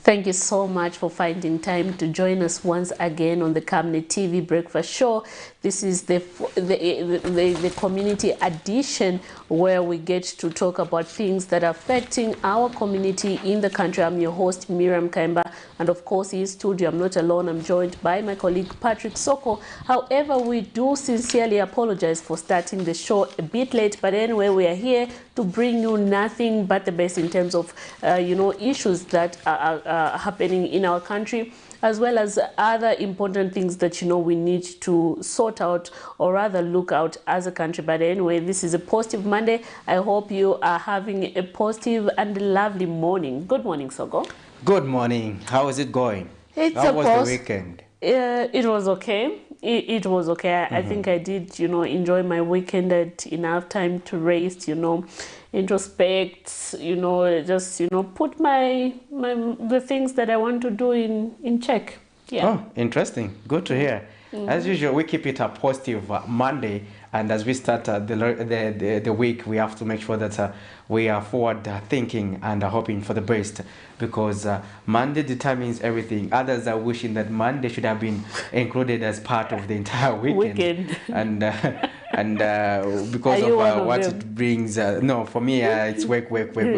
Thank you so much for finding time to join us once again on the Camnet TV Breakfast Show. This is the community edition where we get to talk about things that are affecting our community in the country. I'm your host, Miriam Kaimba, and of course, in studio, I'm not alone. I'm joined by my colleague, Patrick Soko. However, we do sincerely apologize for starting the show a bit late, but anyway, we are here to bring you nothing but the best in terms of, issues that are happening in our country, as well as other important things that we need to sort out, or rather look out as a country. But anyway, this is a positive Monday. I hope you are having a positive and lovely morning. Good morning, Soko. Good morning. How is it going? How was the weekend? It was okay. It was okay. I think I did, enjoy my weekend. I had enough time to rest, introspect, just, put the things that I want to do in check. Yeah. Oh, interesting. Good to hear. As usual, we keep it a positive Monday, and as we start the week, we have to make sure that we are forward thinking and hoping for the best, because Monday determines everything. Others are wishing that Monday should have been included as part of the entire weekend. And because of what it brings, no, for me it's work.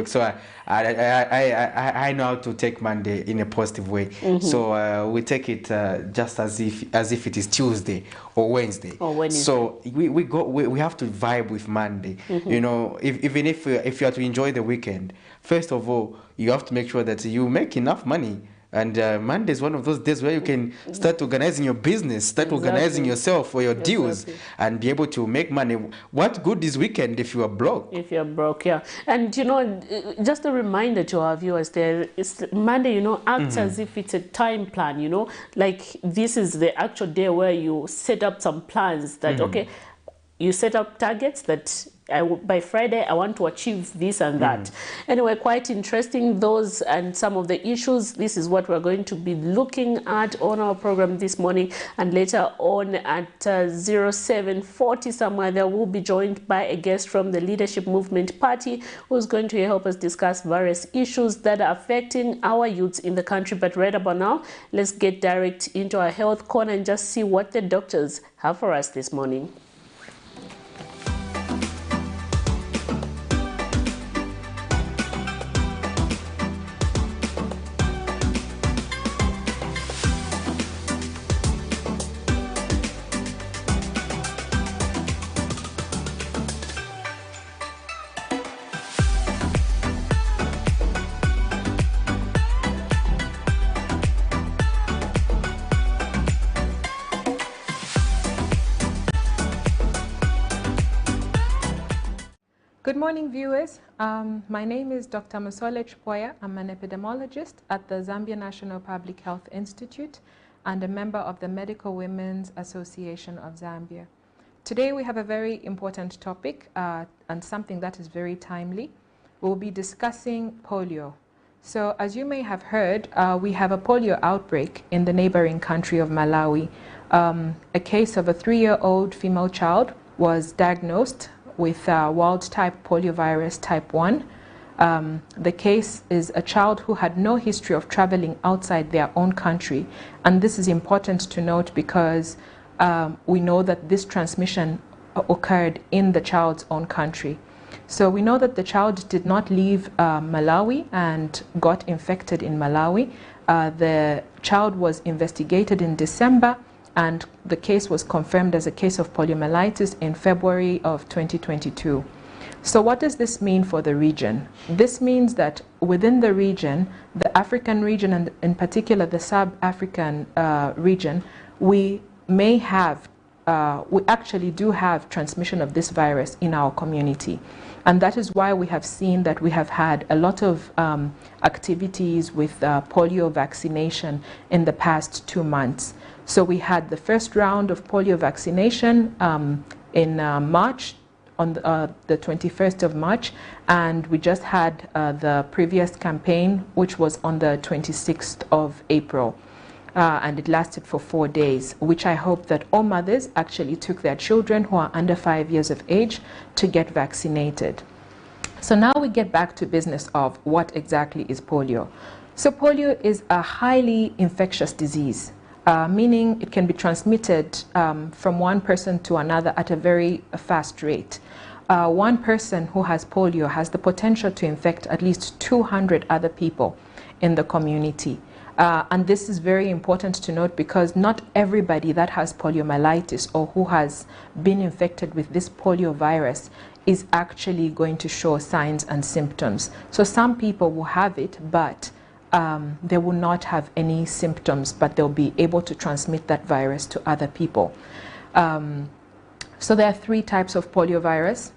So I know how to take Monday in a positive way. So we take it just as if it is Tuesday or Wednesday. So we have to vibe with Monday. Even if you are to enjoy the weekend, first of all, you have to make sure that you make enough money. And Monday is one of those days where you can start organizing your business, start organizing yourself for your deals, and be able to make money. What good is weekend if you are broke? If you're broke, yeah. And just a reminder to our viewers there, Monday, acts as if it's a time plan, like this is the actual day where you set up some plans that, okay, you set up targets that by Friday, I want to achieve this and that. Anyway, quite interesting, those and some of the issues. This is what we're going to be looking at on our program this morning. And later on at 0740 somewhere, there will be joined by a guest from the Leadership Movement Party who's going to help us discuss various issues that are affecting our youths in the country. But right about now, let's get direct into our health corner and just see what the doctors have for us this morning. Good morning, viewers. My name is Dr. Musole Chpoya. I'm an epidemiologist at the Zambia National Public Health Institute and a member of the Medical Women's Association of Zambia. Today we have a very important topic and something that is very timely. We'll be discussing polio. So as you may have heard, we have a polio outbreak in the neighboring country of Malawi. A case of a 3-year-old female child was diagnosed with wild-type poliovirus type 1. The case is a child who had no history of traveling outside their own country. And this is important to note because we know that this transmission occurred in the child's own country. So we know that the child did not leave Malawi and got infected in Malawi. The child was investigated in December, and the case was confirmed as a case of poliomyelitis in February of 2022. So what does this mean for the region? This means that within the region, the African region, and in particular the sub-African region, we actually do have transmission of this virus in our community. And that is why we have seen that we have had a lot of activities with polio vaccination in the past 2 months. So we had the first round of polio vaccination in March, on the 21st of March, and we just had the previous campaign, which was on the 26th of April. And it lasted for 4 days, which I hope that all mothers actually took their children who are under 5 years of age to get vaccinated. So now we get back to business of what exactly is polio. So polio is a highly infectious disease, meaning it can be transmitted from one person to another at a very fast rate. One person who has polio has the potential to infect at least 200 other people in the community. And this is very important to note because not everybody that has poliomyelitis or who has been infected with this polio virus is actually going to show signs and symptoms. So some people will have it, but they will not have any symptoms, but they'll be able to transmit that virus to other people. So there are 3 types of poliovirus,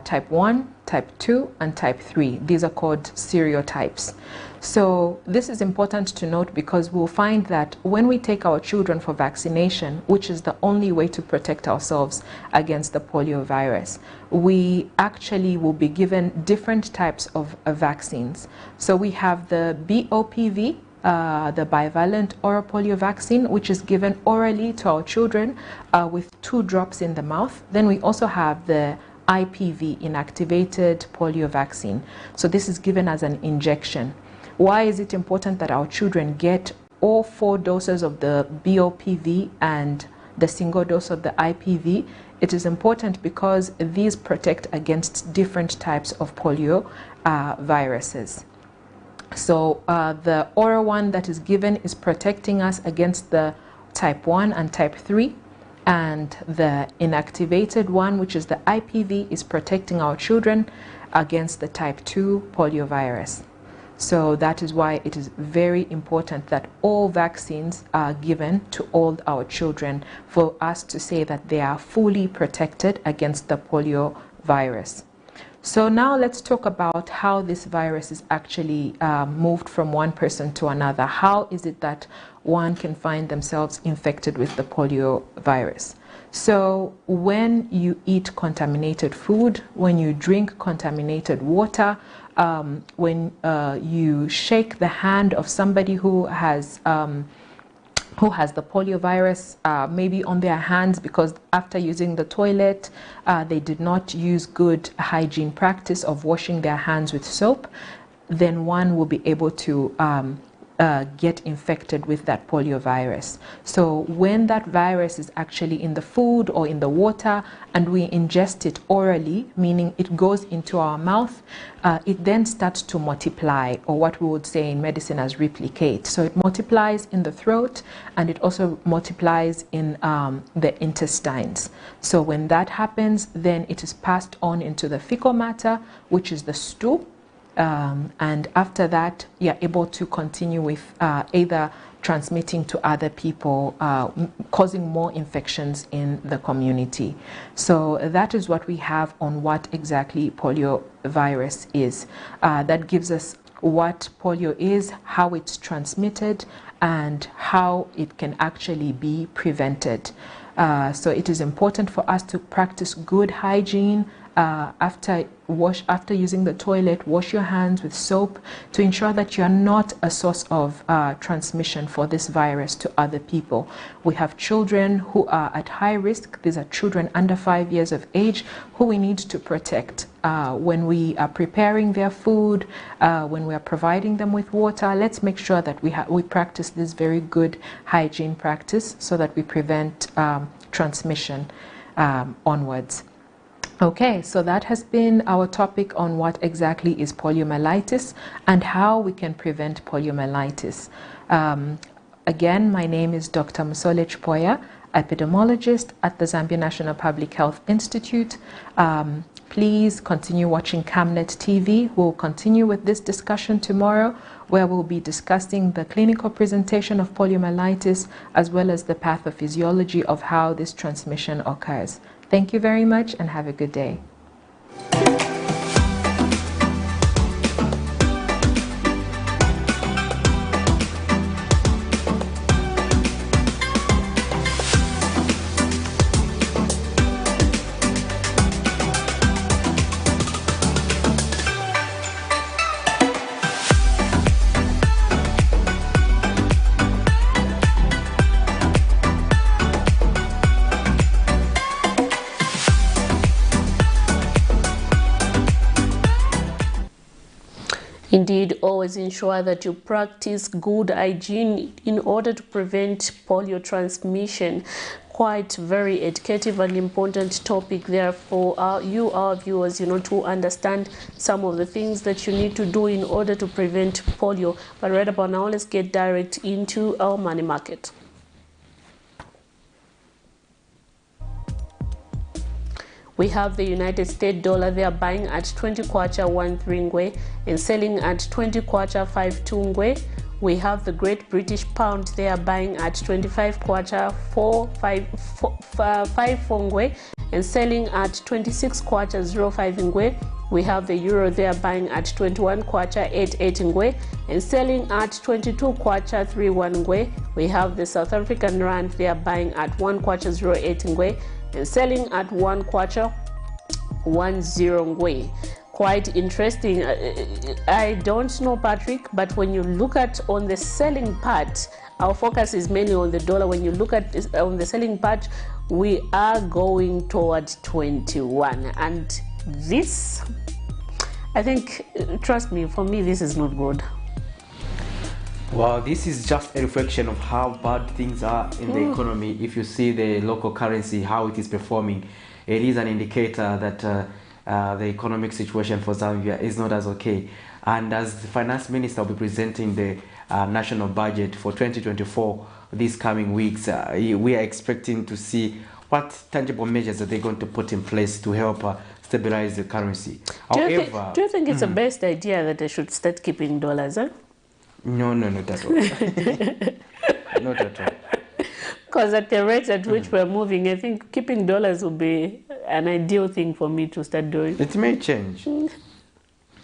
type 1, type 2, and type 3. These are called serotypes. So this is important to note because we'll find that when we take our children for vaccination, which is the only way to protect ourselves against the polio virus, we actually will be given different types of vaccines. So we have the BOPV, the bivalent oral polio vaccine, which is given orally to our children with 2 drops in the mouth. Then we also have the IPV, inactivated polio vaccine. So this is given as an injection. Why is it important that our children get all 4 doses of the BOPV and the single dose of the IPV? It is important because these protect against different types of polio viruses. So the oral one that is given is protecting us against the type 1 and type 3, and the inactivated one, which is the IPV, is protecting our children against the type 2 polio virus. So that is why it is very important that all vaccines are given to all our children for us to say that they are fully protected against the polio virus. So now let's talk about how this virus is actually moved from one person to another. How is it that one can find themselves infected with the polio virus? So when you eat contaminated food, when you drink contaminated water, when you shake the hand of somebody who has the polio virus, maybe on their hands because after using the toilet, they did not use good hygiene practice of washing their hands with soap, then one will be able to get infected with that polio virus. So when that virus is actually in the food or in the water and we ingest it orally, meaning it goes into our mouth, it then starts to multiply, or what we would say in medicine as replicate. So it multiplies in the throat and it also multiplies in the intestines. So when that happens, then it is passed on into the fecal matter, which is the stool. And after that, you're able to continue with either transmitting to other people, causing more infections in the community. So that is what we have on what exactly polio virus is. That gives us what polio is, how it's transmitted, and how it can actually be prevented. So it is important for us to practice good hygiene. After using the toilet, wash your hands with soap to ensure that you are not a source of transmission for this virus to other people. We have children who are at high risk. These are children under 5 years of age who we need to protect. When we are preparing their food, when we are providing them with water, let's make sure that we practice this very good hygiene practice so that we prevent transmission onwards. Okay, so that has been our topic on what exactly is poliomyelitis and how we can prevent poliomyelitis. Again, my name is Dr. Musole Chipoya, epidemiologist at the Zambia National Public Health Institute. Please continue watching Camnet TV. We'll continue with this discussion tomorrow, where we'll be discussing the clinical presentation of poliomyelitis as well as the pathophysiology of how this transmission occurs. Thank you very much and have a good day. always ensure that you practice good hygiene in order to prevent polio transmission. Quite very educative and important topic there for our viewers, to understand some of the things that you need to do in order to prevent polio. But right about now, let's get direct into our money market. We have the United States dollar. They are buying at 20 kwacha 13 ngwe and selling at 20 kwacha 52 ngwe. We have the Great British Pound. They are buying at 25 kwacha 54 ngwe and selling at 26 kwacha 05 ngwe. We have the Euro. They are buying at 21 kwacha 88 ngwe and selling at 22 kwacha 31 ngwe. We have the South African Rand. They are buying at 1 kwacha 08 ngwe and selling at 1 kwacha 10 ngwe. Quite interesting. I don't know, Patrick, but when you look at on the selling part, our focus is mainly on the dollar. When you look at on the selling part, we are going towards 21, and this, I think, trust me, for me, this is not good. Well, this is just a reflection of how bad things are in the economy. If you see the local currency, how it is performing, it is an indicator that the economic situation for Zambia is not as okay. And as the finance minister will be presenting the national budget for 2024 these coming weeks, we are expecting to see what tangible measures are they going to put in place to help stabilize the currency. Do you think it's the best idea that they should start keeping dollars? No, not at all. Not at all. Because at the rate at which we're moving, I think keeping dollars will be an ideal thing for me to start doing. It may change.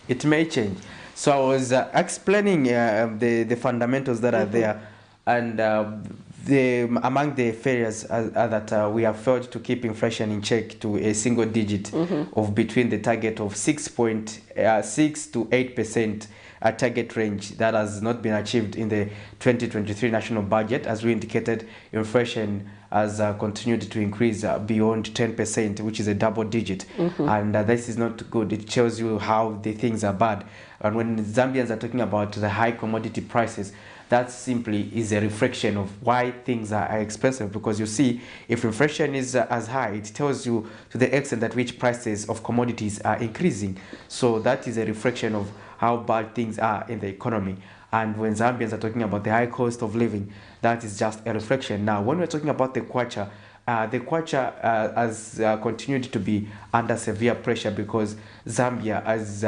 It may change. So I was explaining the fundamentals that are there, and among the failures that we have failed to keep inflation in check to a single digit of between the target of 6.6 to 8%. A target range that has not been achieved in the 2023 national budget. As we indicated, inflation has continued to increase beyond 10%, which is a double digit. And this is not good. It shows you how the things are bad. And when Zambians are talking about the high commodity prices, that simply is a reflection of why things are expensive. Because you see, if inflation is as high, it tells you to the extent at which prices of commodities are increasing. So that is a reflection of how bad things are in the economy. And when Zambians are talking about the high cost of living, that is just a reflection. Now, when we're talking about the kwacha has continued to be under severe pressure because Zambia, as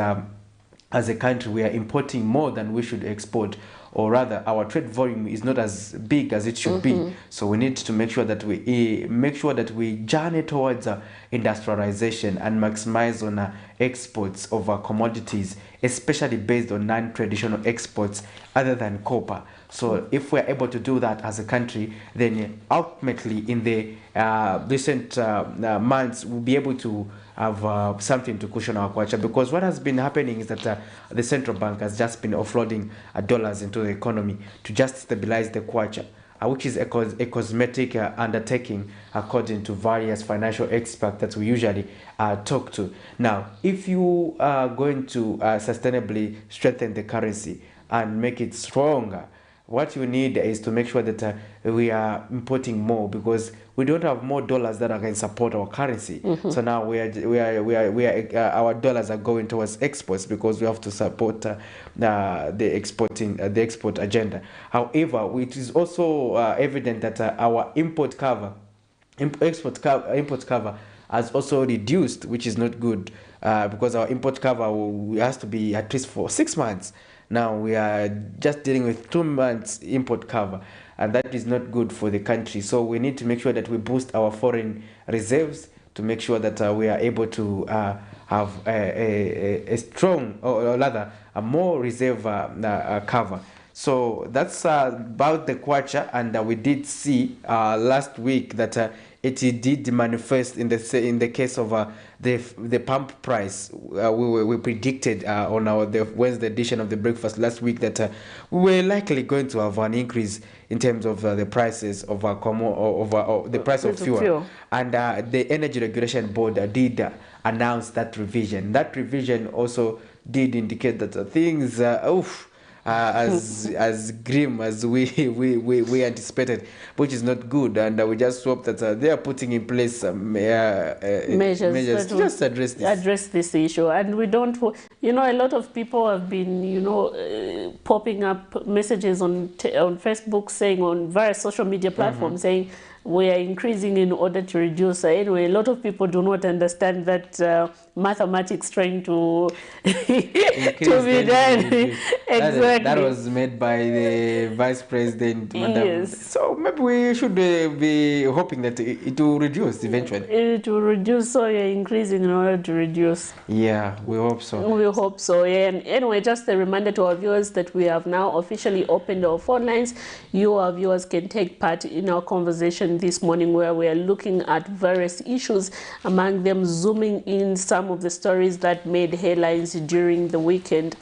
a country, we are importing more than we should export, or rather our trade volume is not as big as it should be. So we need to make sure that we journey towards industrialization and maximize on exports of our commodities, especially based on non-traditional exports other than copper. So if we're able to do that as a country, then ultimately in the recent months we'll be able to have something to cushion our kwacha, because what has been happening is that the central bank has just been offloading dollars into the economy to just stabilize the kwacha, which is a cosmetic undertaking according to various financial experts that we usually talk to. Now, if you are going to sustainably strengthen the currency and make it stronger, what you need is to make sure that we are importing more, because we don't have more dollars that can support our currency. So now our dollars are going towards exports because we have to support the export agenda. However, it is also evident that our import cover has also reduced, which is not good, because our import cover has to be at least for 6 months. Now we are just dealing with 2 months import cover, and that is not good for the country. So we need to make sure that we boost our foreign reserves to make sure that we are able to have a strong, or rather a more reserve cover. So that's about the kwacha, and we did see last week that it did manifest in the case of the pump price. We predicted on the Wednesday edition of the breakfast last week that we were likely going to have an increase in terms of the prices of the price of fuel. And the Energy Regulation Board did announce that revision. That revision also did indicate that things as grim as we anticipated, which is not good. And we just hope that they are putting in place some measures to just address this issue. And we don't, you know, a lot of people have been, you know, popping up messages on Facebook saying, on various social media platforms saying, we are increasing in order to reduce. Anyway, a lot of people do not understand that mathematics trying to to be done. Exactly. That was made by the Vice President, Madam. Yes. So maybe we should be hoping that it will reduce eventually. It will reduce, so you're increasing in order to reduce. Yeah, we hope so. We hope so. Yeah. And anyway, just a reminder to our viewers that we have now officially opened our phone lines. You, our viewers, can take part in our conversation this morning, where we are looking at various issues, among them zooming in some of the stories that made headlines during the weekend.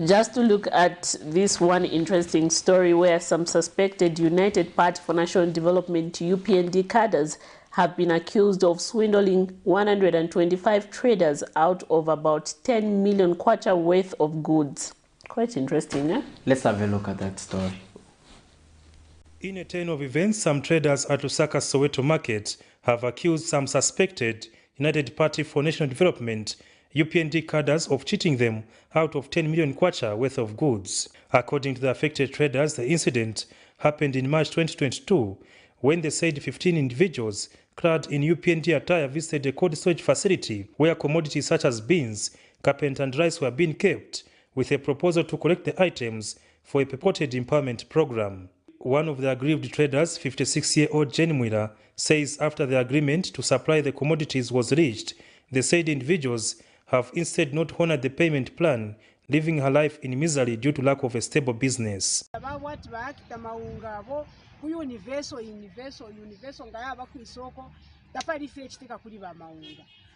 Just to look at this one interesting story where some suspected United Party for National Development UPND cadres have been accused of swindling 125 traders out of about 10 million kwacha worth of goods. Quite interesting, eh? Let's have a look at that story. In a turn of events, some traders at Lusaka Soweto Market have accused some suspected United Party for National Development UPND cadres of cheating them out of 10 million kwacha worth of goods. According to the affected traders, the incident happened in March 2022 when they said 15 individuals clad in UPND attire visited a cold storage facility where commodities such as beans, carpet and rice were being kept, with a proposal to collect the items for a purported empowerment program. One of the aggrieved traders, 56-year-old Jenny Mwira, says after the agreement to supply the commodities was reached, the said individuals have instead not honored the payment plan, leaving her life in misery due to lack of a stable business.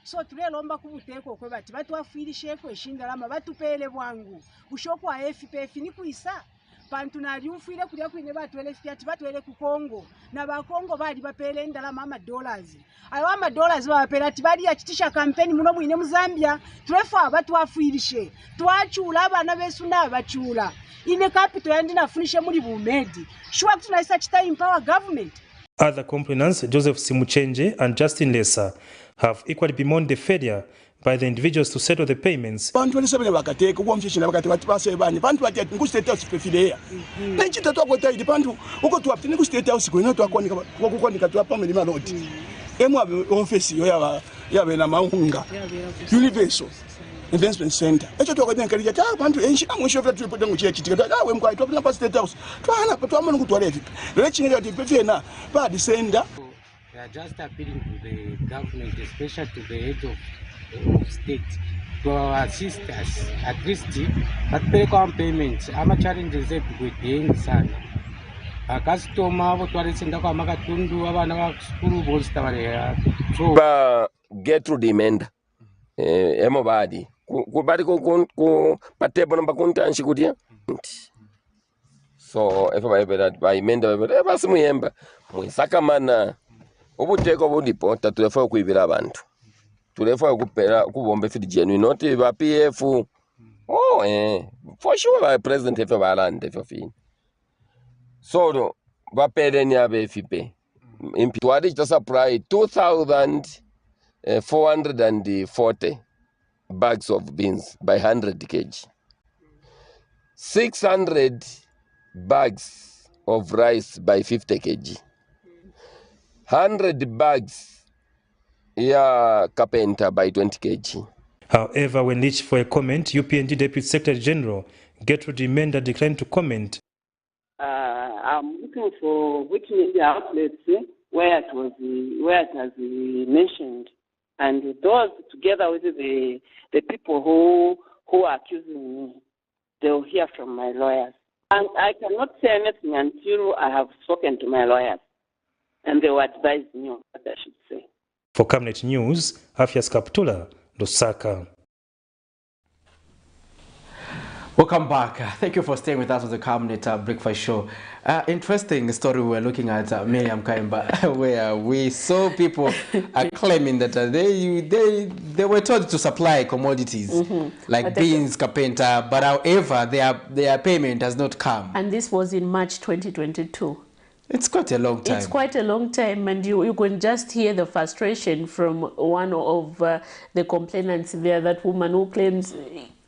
So tulelomba kubuteko kwe bati batu afirishe kwe shindalama batupele bwangu ushoko wa FPF ni kuisa pantu nali umfire kulia kwine batwele fiat batwele ku Kongo na ba Kongo bali bapele ndalama ama dollars ayo ama dollars bapele ati bali yachitisha campaign muno mwine mu Zambia tulefa abatu afirishe twachula abana besu na bachula ine capital yandi nafunishe muri bumedi shwa tunaisa chita empower government. Other complainants, Joseph Simuchenje and Justin Lesa, have equally bemoaned the failure by the individuals to settle the payments. Investment center. Echo to kwenda kalija ta bantu enshi amwisho vya tulipota nguchia chitika ta we mkwai topina pa state house twana pa twamana kutwale vipi lechinga ti pepe na pa descenda. We are just appealing to the government, especially to the head of state, to assist us at least but pay payments ama challenges zetu kwedengi sana akastoma abo twaresenda kwa makatundu abana ba school bosta bale so ba get through demand emo badi kubali ku patebo namba kuntanshi kutia so efa ba imenda ba basi muyemba mwisakamana ubuteko budipo tatulefa kuibira abantu tulefa kupera kubomba feed genuine not ba PF for sure ba president efa balande efa fini so ba pedeni abe FP impitwadi to supply 2,440 bags of beans by 100 kg, 600 bags of rice by 50 kg, 100 bags carpenter by 20 kg. However, when reached for a comment, UPND Deputy Secretary General Gertrude Menda declined to comment. I'm looking for which media outlets where it has mentioned, and those together with the people who are accusing me, they'll hear from my lawyers. And I cannot say anything until I have spoken to my lawyers, and they will advise me on what I should say. For Camnet News, Afias Kaptula, Lusaka. Welcome back. Thank you for staying with us on the Camnet Breakfast Show. Interesting story we were looking at, Miriam Kaimba, where we saw people claiming that they were told to supply commodities like beans, carpenter, but however their payment has not come. And this was in March 2022. It's quite a long time. It's quite a long time, and you can just hear the frustration from one of the complainants there, that woman who claims,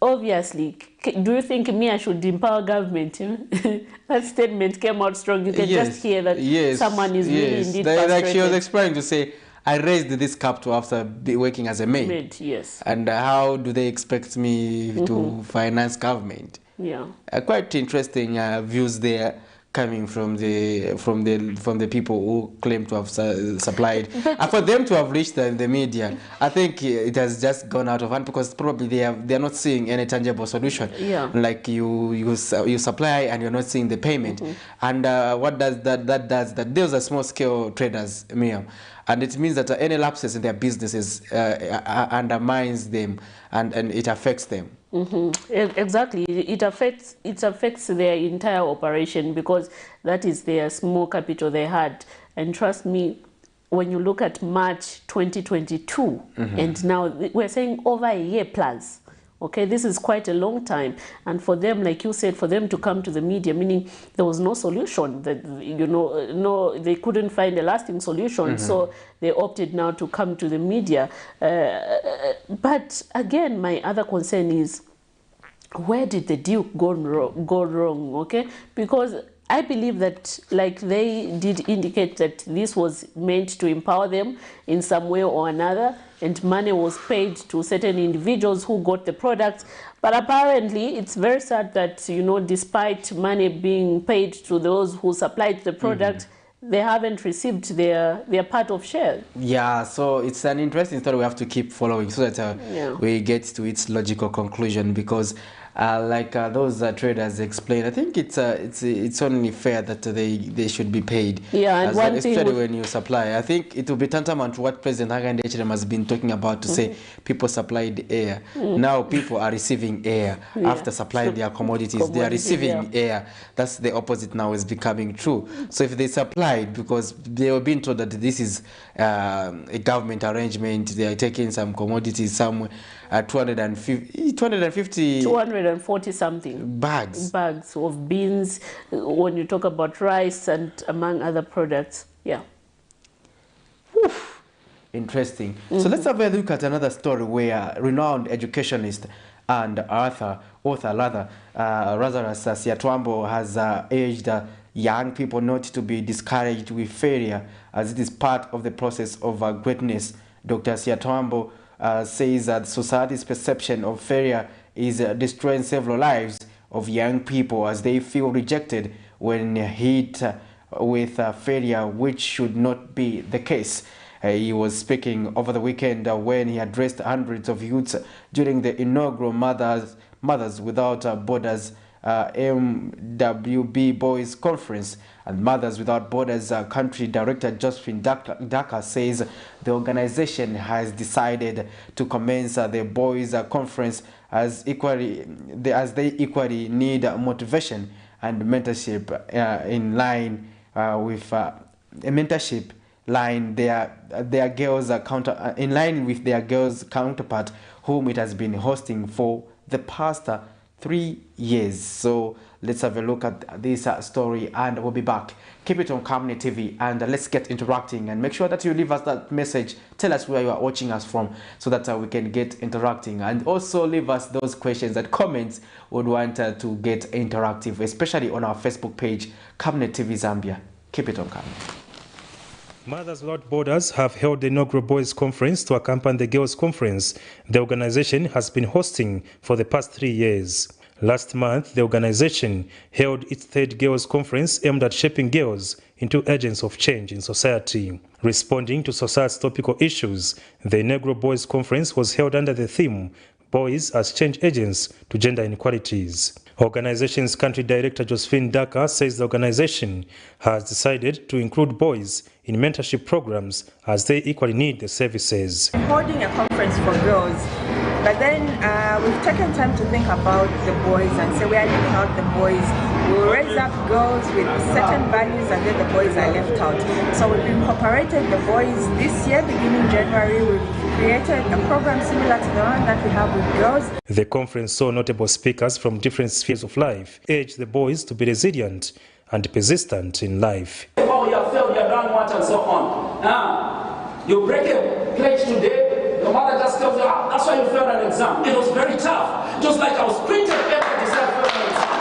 obviously, do you think Mia should empower government? That statement came out strong. You can just hear that someone is really indeed frustrated. Like she was explaining to say, I raised this capital after working as a maid. Yes. And how do they expect me to finance government? Yeah. Quite interesting views there, coming from the people who claim to have supplied. And for them to have reached the media, I think it has just gone out of hand, because probably they are not seeing any tangible solution. Yeah. Like you supply and you're not seeing the payment. And what does that does that those are small scale traders, Miriam. And it means that any lapses in their businesses undermines them, and it affects them. Exactly. It affects their entire operation, because that is their small capital they had. And trust me, when you look at March 2022, and now we're saying over a year plus. Okay, this is quite a long time, and for them, like you said, for them to come to the media, meaning there was no solution. That no, they couldn't find a lasting solution, so they opted now to come to the media. But again, my other concern is, where did the deal go wrong? Okay, because I believe that, like they did indicate, that this was meant to empower them in some way or another, and money was paid to certain individuals who got the products. But apparently, it's very sad that, despite money being paid to those who supplied the product, they haven't received their part of share. Yeah, so it's an interesting story we have to keep following, so that we get to its logical conclusion, because like those traders explain, I think it's only fair that they should be paid. Yeah, and one thing, especially when you supply. I think it will be tantamount to what President Hakainde Hichilema has been talking about, to say people supplied air. Now people are receiving air after supplying their commodities. They are receiving air. That's the opposite now is becoming true. So if they supplied, because they were being told that this is a government arrangement, they are taking some commodities somewhere. 240 something bags of beans, when you talk about rice and among other products. Yeah. Oof. Interesting. So let's have a look at another story where renowned educationist and author Lazarus Siatwambo has urged young people not to be discouraged with failure, as it is part of the process of greatness. Dr. Siatwambo says that society's perception of failure is destroying several lives of young people, as they feel rejected when hit with failure, which should not be the case. He was speaking over the weekend when he addressed hundreds of youths during the inaugural Mothers Without Borders MWB Boys Conference. And Mothers Without Borders country director Josephine Daka says the organization has decided to commence the Boys Conference as they equally need motivation and mentorship in line with mentorship line their girls in line with their girls counterpart, whom it has been hosting for the past 3 years. So let's have a look at this story, and we'll be back. Keep it on Camnet TV, and let's get interacting, and make sure that you leave us that message. Tell us where you are watching us from, so that we can get interacting, and also leave us those questions and comments would want to get interactive, especially on our Facebook page, Camnet TV Zambia. Keep it on Camnet. Mothers Without Borders have held the inaugural Boys Conference to accompany the Girls Conference the organization has been hosting for the past 3 years. Last month, the organization held its third Girls Conference aimed at shaping girls into agents of change in society. Responding to society's topical issues, the inaugural Boys Conference was held under the theme, Boys as Change Agents to Gender Inequalities. Organization's country director Josephine Daka says the organization has decided to include boys in mentorship programs, as they equally need the services. Holding a conference for girls, but then we've taken time to think about the boys and say we are leaving out the boys. We'll raise up girls with certain values and then the boys are left out. So we've incorporated the boys this year, beginning January. We've created a program similar to the one that we have with girls. The conference saw notable speakers from different spheres of life urge the boys to be resilient and persistent in life. Oh, you have failed, you have done what and so on. You break a plate today, your mother just tells you, that's why you failed an exam. It was very tough. Just like I was printed paper to say I failed an exam.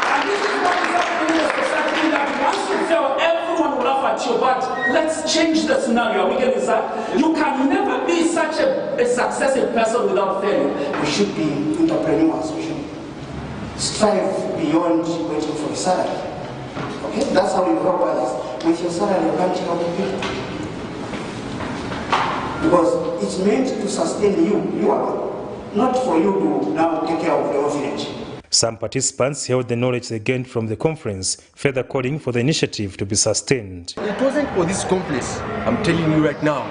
And this is what is happening in the society, that once you fail, everyone will laugh at you. But let's change the scenario. We get that. You can never be such a successful person without failing. We should be entrepreneurs. We should strive beyond waiting for a salary. Okay? That's how you help others. With your salary, you can't help people. Because it's meant to sustain you alone, not for you to now take care of the orphanage. Some participants held the knowledge they gained from the conference, further calling for the initiative to be sustained. It wasn't for this complex, I'm telling you right now.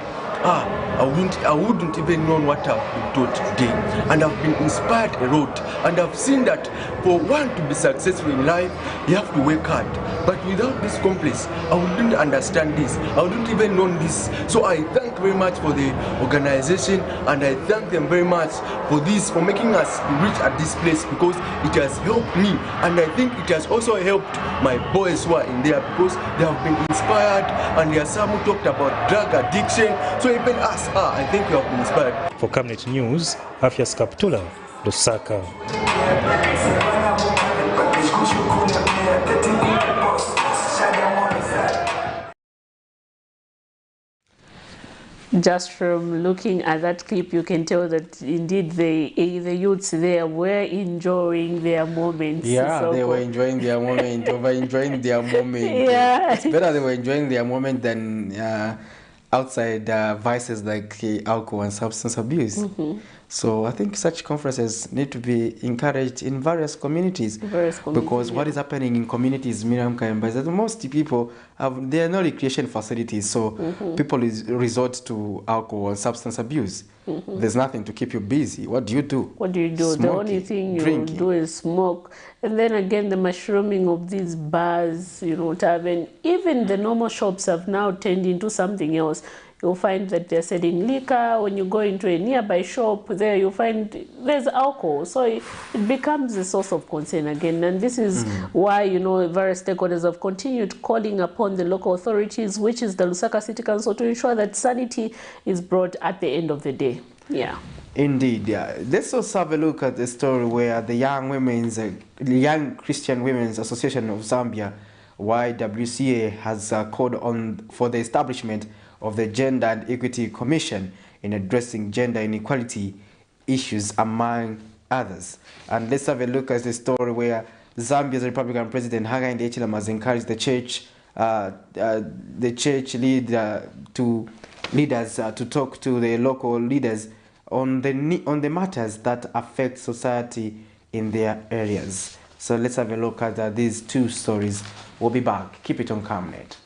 I wouldn't even know what I've been taught today. And I've been inspired a lot. And I've seen that for one to be successful in life, you have to work hard. But without this complex, I wouldn't understand this. I wouldn't even know this. So I thank very much for the organization, and I thank them very much for this, for making us reach at this place, because it has helped me. And I think it has also helped my boys who are in there, because they have been inspired, and there are some who talked about drug addiction. So even us, I think we have been inspired. For Camnet News, Afya Skaptula, Lusaka. Just from looking at that clip, you can tell that indeed the youths there were enjoying their moments. Yeah, so they were enjoying their moment, enjoying their moment. Yeah. It's better they were enjoying their moment than outside vices like alcohol and substance abuse. So I think such conferences need to be encouraged in various communities. Because what is happening in communities, Miriam Kayamba, is that most people there are no recreation facilities, so people resort to alcohol and substance abuse. There's nothing to keep you busy. What do you do? What do you do? Smoking, the only thing you do is smoke. And then again, the mushrooming of these bars, tavern, even the normal shops have now turned into something else. You'll find that they're selling liquor. When you go into a nearby shop, there you'll find there's alcohol. So it becomes a source of concern again. And this is why, various stakeholders have continued calling upon the local authorities, which is the Lusaka City Council, to ensure that sanity is brought at the end of the day. Yeah. Indeed, yeah. Let's also have a look at the story where the Young Christian Women's Association of Zambia, YWCA, has called on for the establishment of the Gender and Equity Commission in addressing gender inequality issues, among others. And let's have a look at the story where Zambia's Republican President Hakainde Hichilema has encouraged the church leaders to talk to the local leaders on the matters that affect society in their areas. So let's have a look at these two stories. We'll be back. Keep it on Camnet.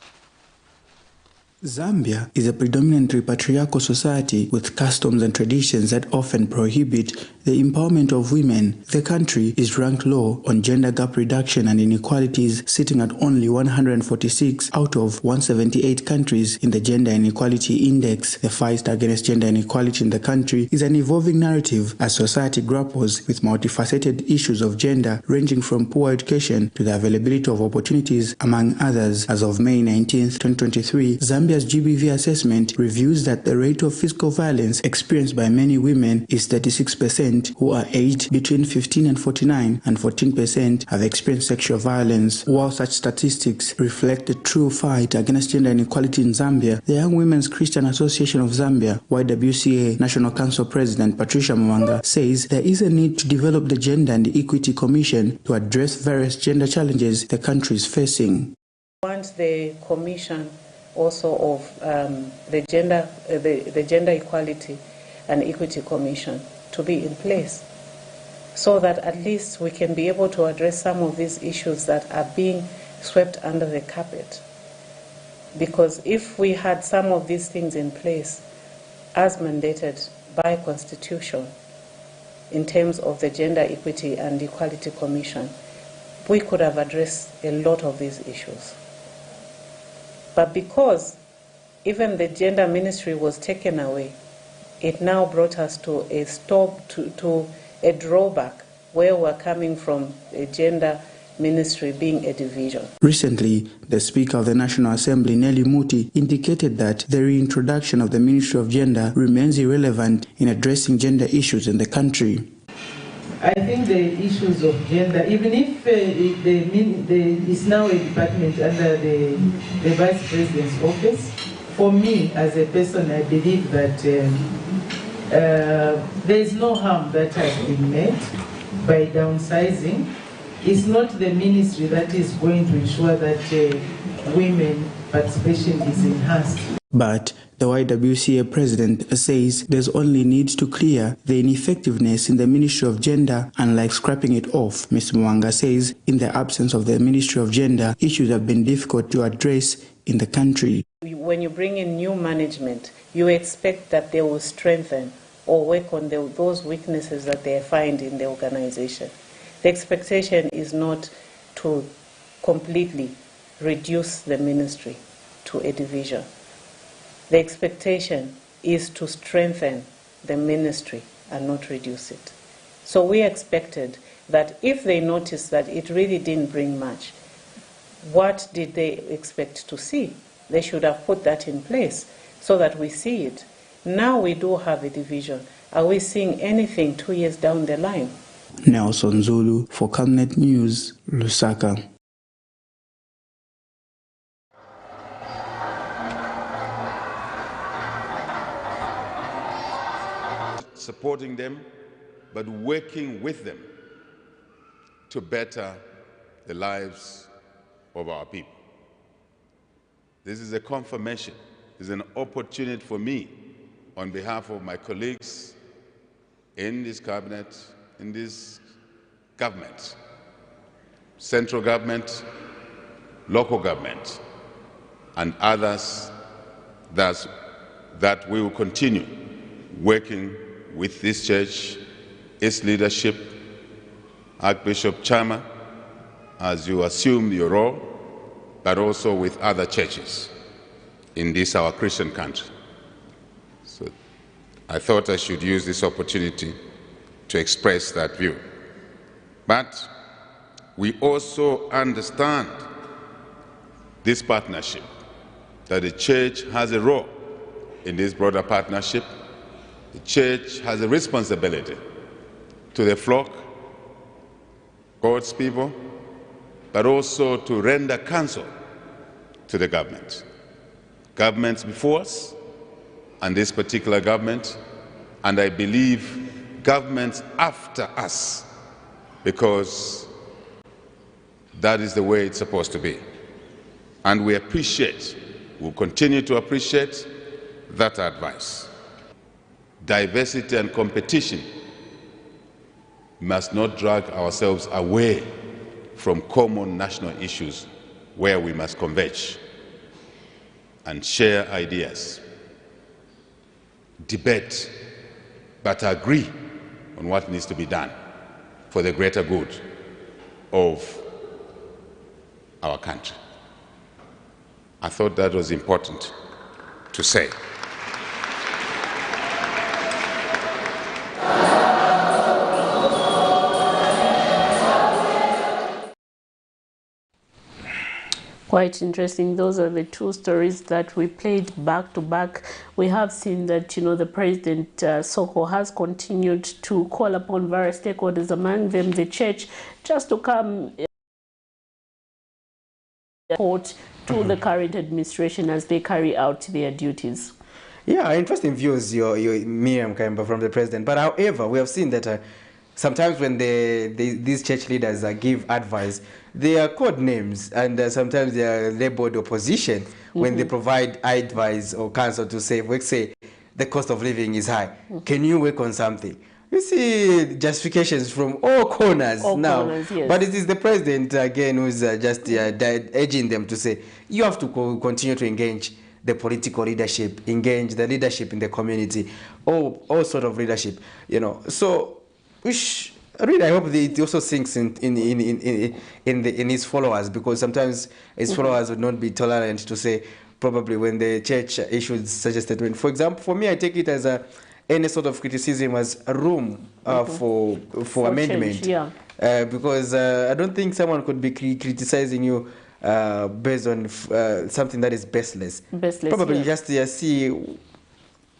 Zambia is a predominantly patriarchal society with customs and traditions that often prohibit the empowerment of women. The country is ranked low on gender gap reduction and inequalities, sitting at only 146 out of 178 countries in the Gender Inequality Index. The fight against gender inequality in the country is an evolving narrative as society grapples with multifaceted issues of gender, ranging from poor education to the availability of opportunities, among others. As of May 19, 2023, Zambia's GBV assessment reviews that the rate of physical violence experienced by many women is 36%, who are aged between 15 and 49, and 14% have experienced sexual violence. While such statistics reflect the true fight against gender inequality in Zambia, the Young Women's Christian Association of Zambia, YWCA National Council President Patricia Mwanga, says there is a need to develop the Gender and Equity Commission to address various gender challenges the country is facing. Want the commission also of the Gender Equality and Equity Commission to be in place, so that at least we can be able to address some of these issues that are being swept under the carpet. Because if we had some of these things in place as mandated by Constitution, in terms of the Gender Equity and Equality Commission, we could have addressed a lot of these issues. But because even the gender ministry was taken away, it now brought us to a stop, to a drawback, where we're coming from a gender ministry being a division. Recently, the Speaker of the National Assembly, Nelly Muti, indicated that the reintroduction of the Ministry of Gender remains irrelevant in addressing gender issues in the country. I think the issues of gender, even if it's now a department under the Vice President's office, for me as a person, I believe that there is no harm that has been made by downsizing. It's not the ministry that is going to ensure that women participation is enhanced. But the YWCA president says there's only need to clear the ineffectiveness in the Ministry of Gender, unlike scrapping it off. Ms. Mwanga says in the absence of the Ministry of Gender, issues have been difficult to address in the country. When you bring in new management, you expect that they will strengthen or work on those weaknesses that they find in the organization. The expectation is not to completely reduce the ministry to a division. The expectation is to strengthen the ministry and not reduce it. So we expected that if they noticed that it really didn't bring much, what did they expect to see? They should have put that in place so that we see it. Now we do have a division. Are we seeing anything 2 years down the line? Nelson Zulu for Camnet News, Lusaka. Supporting them, but working with them to better the lives of our people. This is a confirmation, this is an opportunity for me on behalf of my colleagues in this cabinet, in this government, central government, local government, and others that we will continue working with this church, its leadership, Archbishop Chama, as you assume your role, but also with other churches in this our Christian country. So I thought I should use this opportunity to express that view. But we also understand this partnership, that the church has a role in this broader partnership. The church has a responsibility to the flock, God's people, but also to render counsel to the government. Governments before us, and this particular government, and I believe governments after us, because that is the way it's supposed to be. And we appreciate, we'll continue to appreciate that advice. Diversity and competition must not drag ourselves away from common national issues where we must converge and share ideas, debate, but agree on what needs to be done for the greater good of our country. I thought that was important to say. Quite interesting. Those are the two stories that we played back to back. We have seen that, you know, the President Soko has continued to call upon various stakeholders, among them the church, just to come support to the current administration as they carry out their duties. Yeah, interesting views, your Miriam Kayamba, from the President. But however, we have seen that sometimes when these church leaders give advice, they are code names, and sometimes they are labeled opposition when they provide advice or counsel to say, let's say, the cost of living is high. Can you work on something? You see justifications from all corners now. Yes. But it is the President, again, who's just urging them to say, you have to continue to engage the political leadership, engage the leadership in the community, all sort of leadership, you know. So which really I hope it also sinks in his followers, because sometimes his followers would not be tolerant to say, probably when the church issued such a statement. For example, for me, I take it as any sort of criticism as a room for amendment. Change, yeah. Because I don't think someone could be criticizing you based on something that is baseless. Probably yeah. just see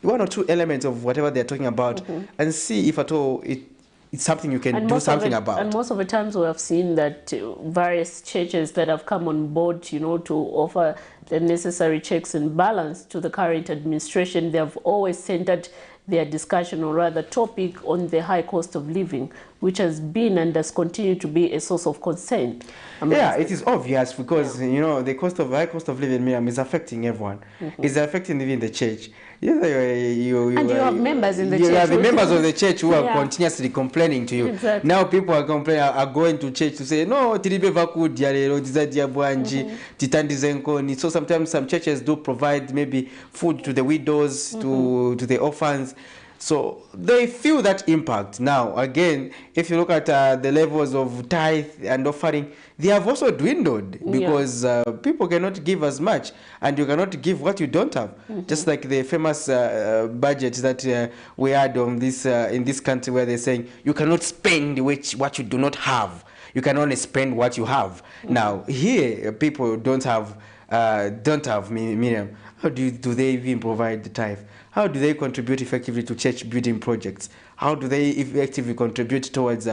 one or two elements of whatever they're talking about and see if at all it's something you can do something about. And most of the times we have seen that various churches that have come on board, to offer the necessary checks and balance to the current administration, they have always centered their discussion, or rather topic, on the high cost of living, which has been and has continued to be a source of concern. Yeah, it is obvious, because the high cost of living, Miriam, is affecting everyone. It's affecting even the church. And you have members in the church. You have the members of the church who are continuously complaining to you. Exactly. Now people are complaining, are going to church to say, no, so sometimes some churches do provide maybe food to the widows, to the orphans. So they feel that impact. Now, again, if you look at the levels of tithe and offering, they have also dwindled, because people cannot give as much, and you cannot give what you don't have. Just like the famous budget that we had on this in this country, where they're saying you cannot spend what you do not have. You can only spend what you have. Now, here, people don't have Miriam. How do they even provide the tithe? How do they contribute effectively to church building projects? How do they effectively contribute towards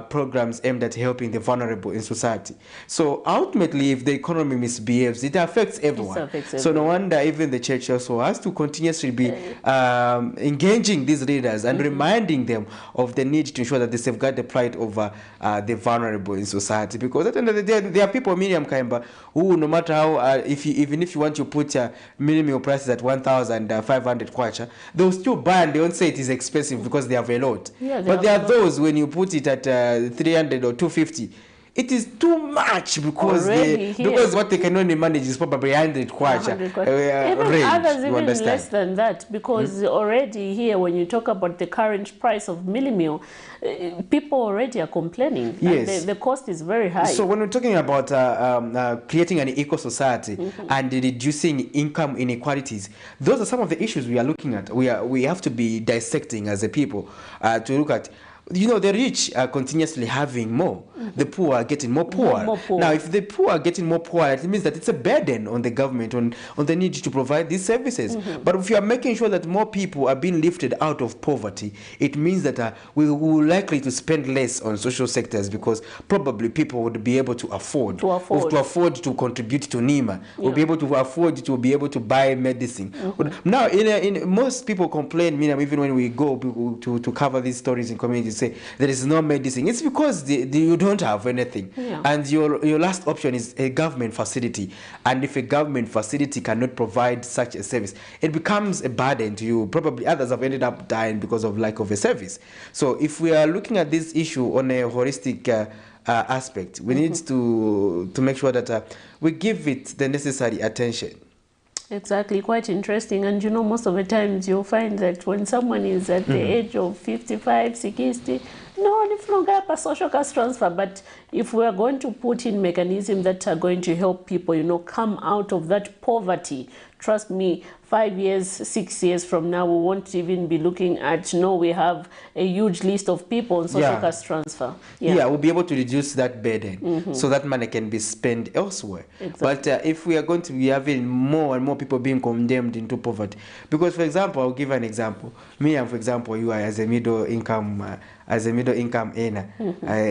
programs aimed at helping the vulnerable in society? So ultimately, if the economy misbehaves, it affects everyone. So no wonder even the church also has to continuously be engaging these leaders and reminding them of the need to ensure that they safeguard the plight of the vulnerable in society. Because at the end of the day, there are people, Miriam Kaimba, who, no matter how, even if you want to put minimum prices at 1,500 kwacha, they'll still buy, and they won't say it is expensive because they have a lot. But there are those, when you put it at 300 or 250, it is too much, because what they can only manage is probably 100 kwacha. Even others even less than that, because already here, when you talk about the current price of millimil, people already are complaining. Yes. And the cost is very high. So when we're talking about creating an eco-society and reducing income inequalities, those are some of the issues we are looking at. We have to be dissecting as a people to look at. The rich are continuously having more. The poor are getting more poor. Now, if the poor are getting more poor, it means that it's a burden on the government, on the need to provide these services. But if you are making sure that more people are being lifted out of poverty, it means that we will likely to spend less on social sectors, because probably people would be able to afford to contribute to NEMA, will be able to afford to be able to buy medicine. Now, in most people complain, even when we go to cover these stories in communities, say there is no medicine. It's because you don't have anything, and your last option is a government facility. And if a government facility cannot provide such a service, it becomes a burden to you. Probably others have ended up dying because of lack of a service. So if we are looking at this issue on a holistic aspect, we need to make sure that we give it the necessary attention. Exactly, quite interesting. And most of the times you'll find that when someone is at the age of 55, 60, no, if no gap a social cash transfer. But if we are going to put in mechanisms that are going to help people, come out of that poverty, trust me, 5 years, 6 years from now, we won't even be looking at, we have a huge list of people on social cash transfer. We'll be able to reduce that burden so that money can be spent elsewhere. But if we are going to be having more and more people being condemned into poverty, because, for example, I'll give an example. Me, for example, you are as a middle income earner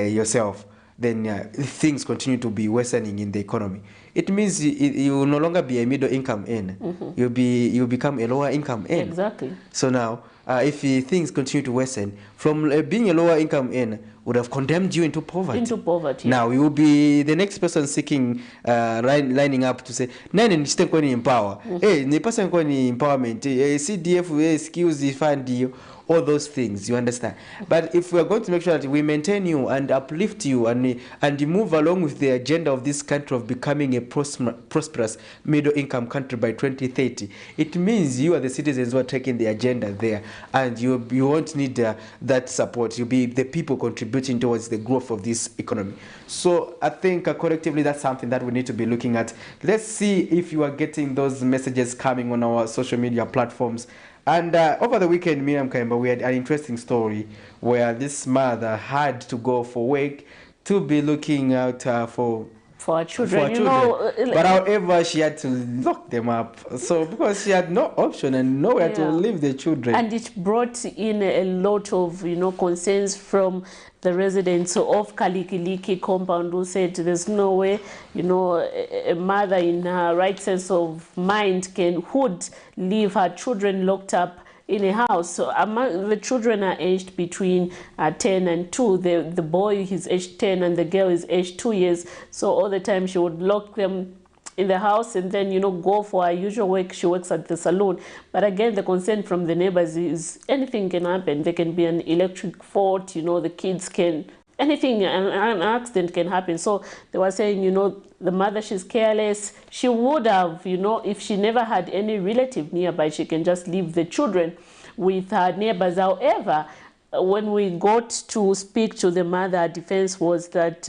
yourself, then things continue to be worsening in the economy. It means you will no longer be a middle income earner. You'll become a lower income earner. Exactly. So now, if things continue to worsen, from being a lower income earner would have condemned you into poverty. Now you will be the next person seeking, lining up to say, nani nishite empower. Hey, ni person kwani empowerment. CDF skills fund you. all those things, you understand. But if we are going to make sure that we maintain you and uplift you and move along with the agenda of this country of becoming a prosperous middle-income country by 2030, it means you are the citizens who are taking the agenda there, and you won't need that support. You'll be the people contributing towards the growth of this economy. So I think collectively that's something that we need to be looking at. Let's see if you are getting those messages coming on our social media platforms. And over the weekend, Miriam Kaimba, we had an interesting story where this mother had to go for work to be looking out for her children. You know, but however, she had to lock them up. So because she had no option and nowhere to leave the children. And it brought in a lot of, concerns from the residents of Kalikiliki compound who said there's no way, a mother in her right sense of mind would leave her children locked up in a house. So among the children are aged between 10 and 2. The boy is aged 10 and the girl is aged 2 years. So all the time she would lock them in the house and then, go for her usual work. She works at the salon. But again, the concern from the neighbors is anything can happen. There can be an electric fault, the kids can, anything, an accident can happen. So they were saying, the mother, she's careless. She would have, if she never had any relative nearby, she can just leave the children with her neighbors. However, when we got to speak to the mother, her defense was that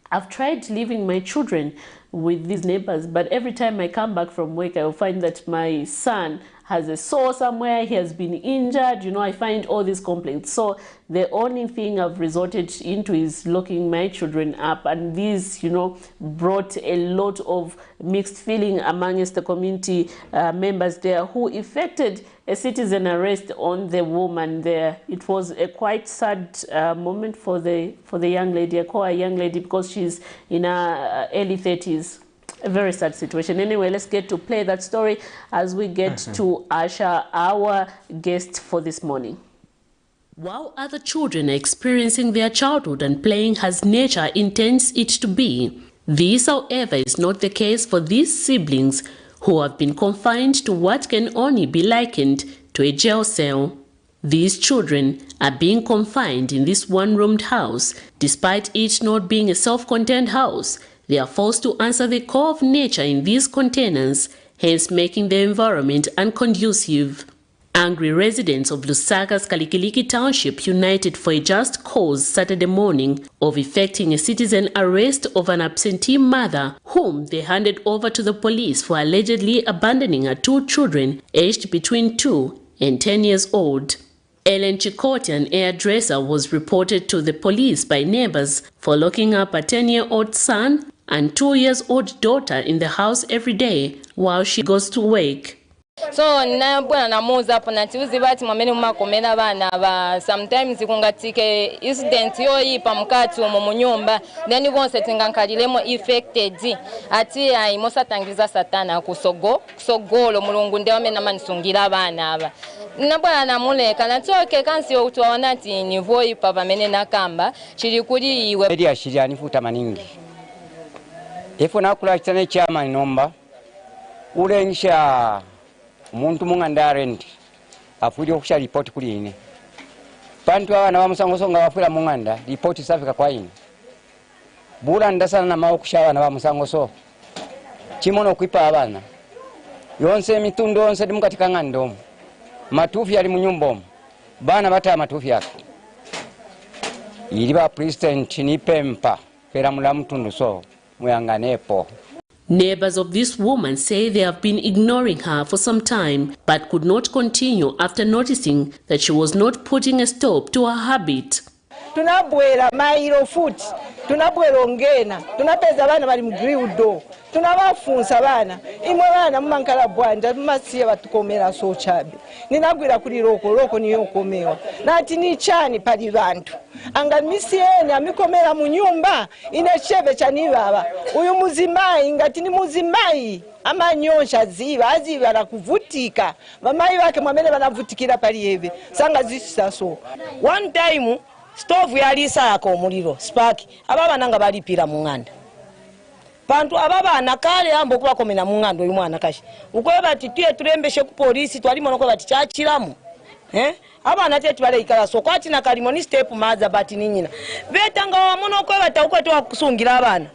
I've tried leaving my children with these neighbors, but every time I come back from work, I will find that my son has a sore somewhere, he has been injured, I find all these complaints. So the only thing I've resorted into is locking my children up, and these, brought a lot of mixed feeling amongst the community members there, who effected a citizen arrest on the woman there. It was a quite sad moment for the young lady. I call her young lady because she's in her early 30s. A very sad situation. Anyway, let's get to play that story as we get to Asha, our guest for this morning. While other children are experiencing their childhood and playing as nature intends it to be, this, however, is not the case for these siblings who have been confined to what can only be likened to a jail cell. These children are being confined in this one-roomed house. Despite it not being a self-contained house, they are forced to answer the call of nature in these containers, hence making the environment unconducive. Angry residents of Lusaka's Kalikiliki Township united for a just cause Saturday morning of effecting a citizen arrest of an absentee mother whom they handed over to the police for allegedly abandoning her 2 children aged between 2 and 10 years old. Ellen Chikoti, an hairdresser, was reported to the police by neighbors for locking up a 10-year-old son and 2-year-old daughter in the house every day while she goes to work. So na bwana namuza hapo na tiuzi bati mwamene mumakomera bana ba sometimes kungatike incident yo yipa mukati mu nyumba then bonse tingankaliremo affected ati ayimosa tangiza satana kusogolo mulungu ndio amena manisungira bana aba na bwana namuleka na toke kansi utwaona ati nivo yipa bamene nakamba chiri kuri iwe eri ashira nifuta maningi ifo nakula kitane chama nomba ulengisha umuntu mungandarendi afuri okusha report kuli ine bantu abana bamusangosonga bafura munganda report safika kwa ine bula ndasana na mawo kusha abana bamusangoso kimono kwipa abana yonse mitundo yonse dimukatika ngandomo matufi ali munyumbomo bana bata matufi yake iliba president ni pempa kera mulamutundu so muyanganepo. Neighbors of this woman say they have been ignoring her for some time, but could not continue after noticing that she was not putting a stop to her habit. Tunabwera mairo foot, tunabwera ongena, tunapeza bana bali mgriudo, tunabafunsa bana, imwe bana mumankala bwanja, masiye batukomera so chabi. Ninabwira kuri loko niyo komewa. Nati ni chani pali bantu. Anga misieni amikomera mu nyumba inechebe chani baba. Uyu muzimai ngati ni muzimai amanyonsha ziba na kuvutika. Bamai bake mwamene banavutikira pali ebe. Sanga zisisa so. One time stove yalisa yako omuliro spark ababa nanga balipira munganda bantu ababa nakale ambo kubakomena munganda uyu mwana kashi ukweba ati tuye turembeshe ku police twali monoko bati chachiramu abana tetu baleikala so kwati na kalimo ni step maza bati ninyina betanga wamuno kwe bataukwetwa kusungira abana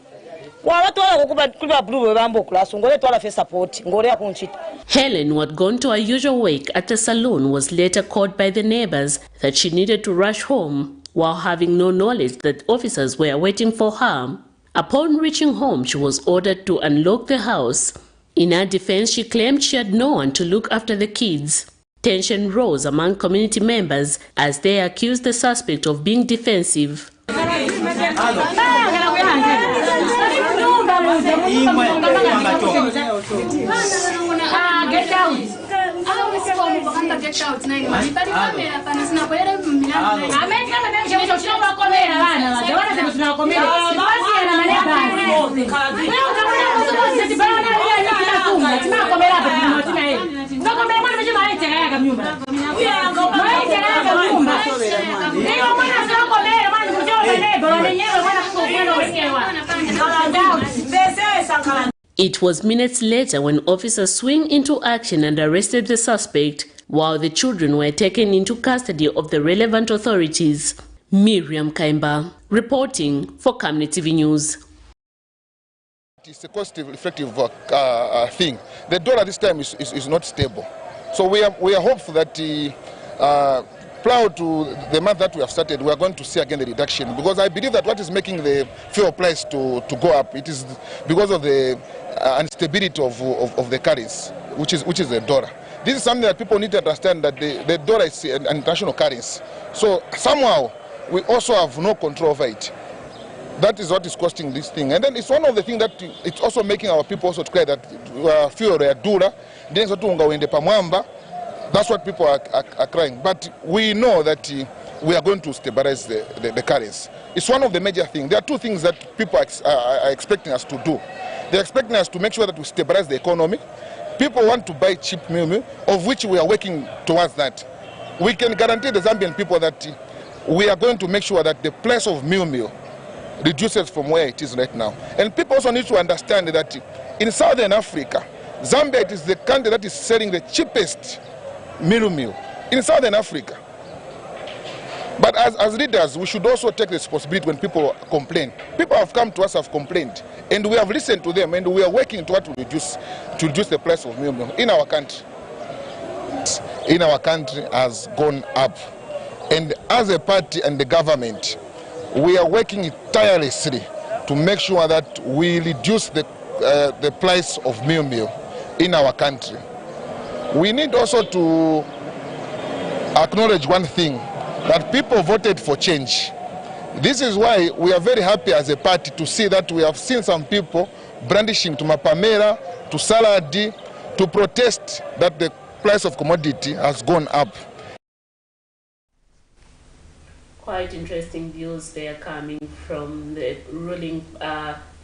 Helen, who had gone to her usual wake at the salon, was later caught by the neighbors that she needed to rush home while having no knowledge that officers were waiting for her. Upon reaching home, she was ordered to unlock the house. In her defense, she claimed she had no one to look after the kids. Tension rose among community members as they accused the suspect of being defensive. It was minutes later when officers swung into action and arrested the suspect, while the children were taken into custody of the relevant authorities. Miriam Kaimba, reporting for Camnet TV News. It's a cost-effective thing. The dollar this time is not stable. So we are hopeful that prior to the month that we have started, we are going to see again the reduction, because I believe that what is making the fuel price to go up, it is because of the instability of the currency, which is the dollar. This is something that people need to understand, that the dollar is an international currency. So somehow we also have no control over it. That is what is costing this thing. And then it's one of the things that it's also making our people also cry that fuel are dura. That's what people are crying. But we know that we are going to stabilize the currency. It's one of the major things. There are two things that people are expecting us to do. They're expecting us to make sure that we stabilize the economy. People want to buy cheap meal, of which we are working towards that. We can guarantee the Zambian people that we are going to make sure that the price of meal reduces from where it is right now. And people also need to understand that in Southern Africa, Zambia, it is the country that is selling the cheapest meal in Southern Africa. But as leaders, we should also take responsibility when people complain. People have come to us, have complained, and we have listened to them, and we are working to reduce the price of meal in our country. In our country has gone up, and as a party and the government, we are working tirelessly to make sure that we reduce the price of meal in our country. We need also to acknowledge one thing, that people voted for change. This is why we are very happy as a party to see that we have seen some people brandishing to Mapamera, to Saladi, to protest that the price of commodity has gone up. Quite interesting views there coming from the ruling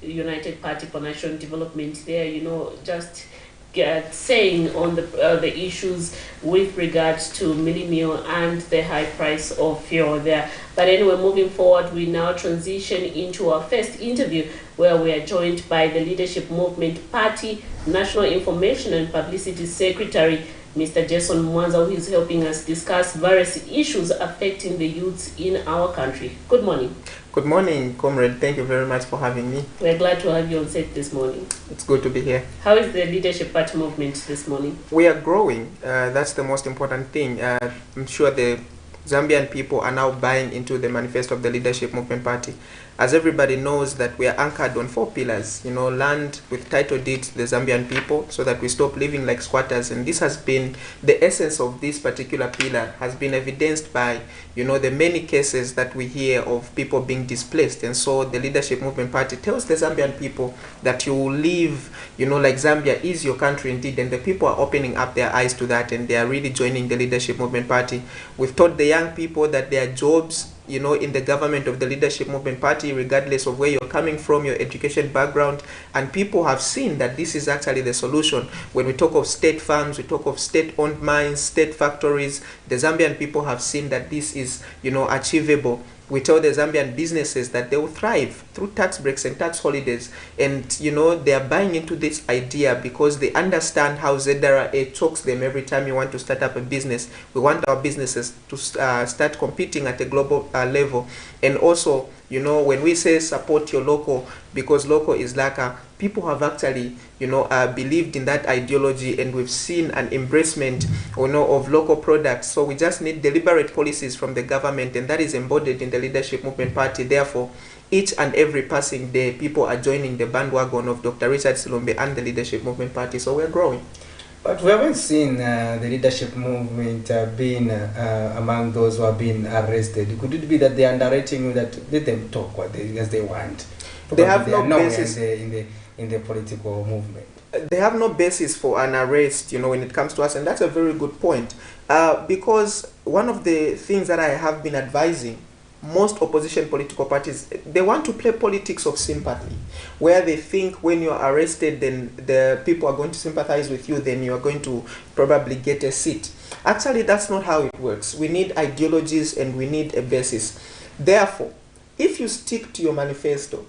United Party for National Development there, you know, just saying on the issues with regards to meal and the high price of fuel there. But anyway, moving forward, we now transition into our first interview, where we are joined by the Leadership Movement Party National Information and Publicity Secretary, Mr. Jason Mwanza, who is helping us discuss various issues affecting the youths in our country. Good morning. Good morning, comrade. Thank you very much for having me. We're glad to have you on set this morning. It's good to be here. How is the Leadership Party movement this morning? We are growing. That's the most important thing. I'm sure the Zambian people are now buying into the manifesto of the Leadership Movement Party. As everybody knows, that we are anchored on 4 pillars, you know, land with title deeds to the Zambian people, so that we stop living like squatters. And this has been the essence of this particular pillar, has been evidenced by, you know, the many cases that we hear of people being displaced. And so the Leadership Movement Party tells the Zambian people that you will live, you know, like Zambia is your country indeed. And the people are opening up their eyes to that, and they are really joining the Leadership Movement Party. We've taught the young people that there are jobs, you know, in the government of the Leadership Movement Party, regardless of where you're coming from, your education background. And people have seen that this is actually the solution. When we talk of state farms, we talk of state-owned mines, state factories, the Zambian people have seen that this is, you know, achievable We tell the Zambian businesses that they will thrive through tax breaks and tax holidays. And, you know, they are buying into this idea because they understand how ZRA talks them every time you want to start up a business. We want our businesses to start competing at a global level. And also, you know, when we say support your local, because local is like people have actually, you know, believed in that ideology, and we've seen an embracement, you know, of local products. So we just need deliberate policies from the government, and that is embodied in the Leadership Movement Party. Therefore, each and every passing day, people are joining the bandwagon of Dr. Richard Silombe and the Leadership Movement Party. So we're growing. But we haven't seen the leadership movement being among those who have been arrested. Could it be that they are underrating you, that let them talk as they want? Probably they have no basis in the political movement. They have no basis for an arrest, you know, when it comes to us, and that's a very good point. Because one of the things that I have been advising most opposition political parties, they want to play politics of sympathy, where they think when you're arrested, then the people are going to sympathize with you, then you're going to probably get a seat. Actually, that's not how it works. We need ideologies and we need a basis. Therefore, if you stick to your manifesto,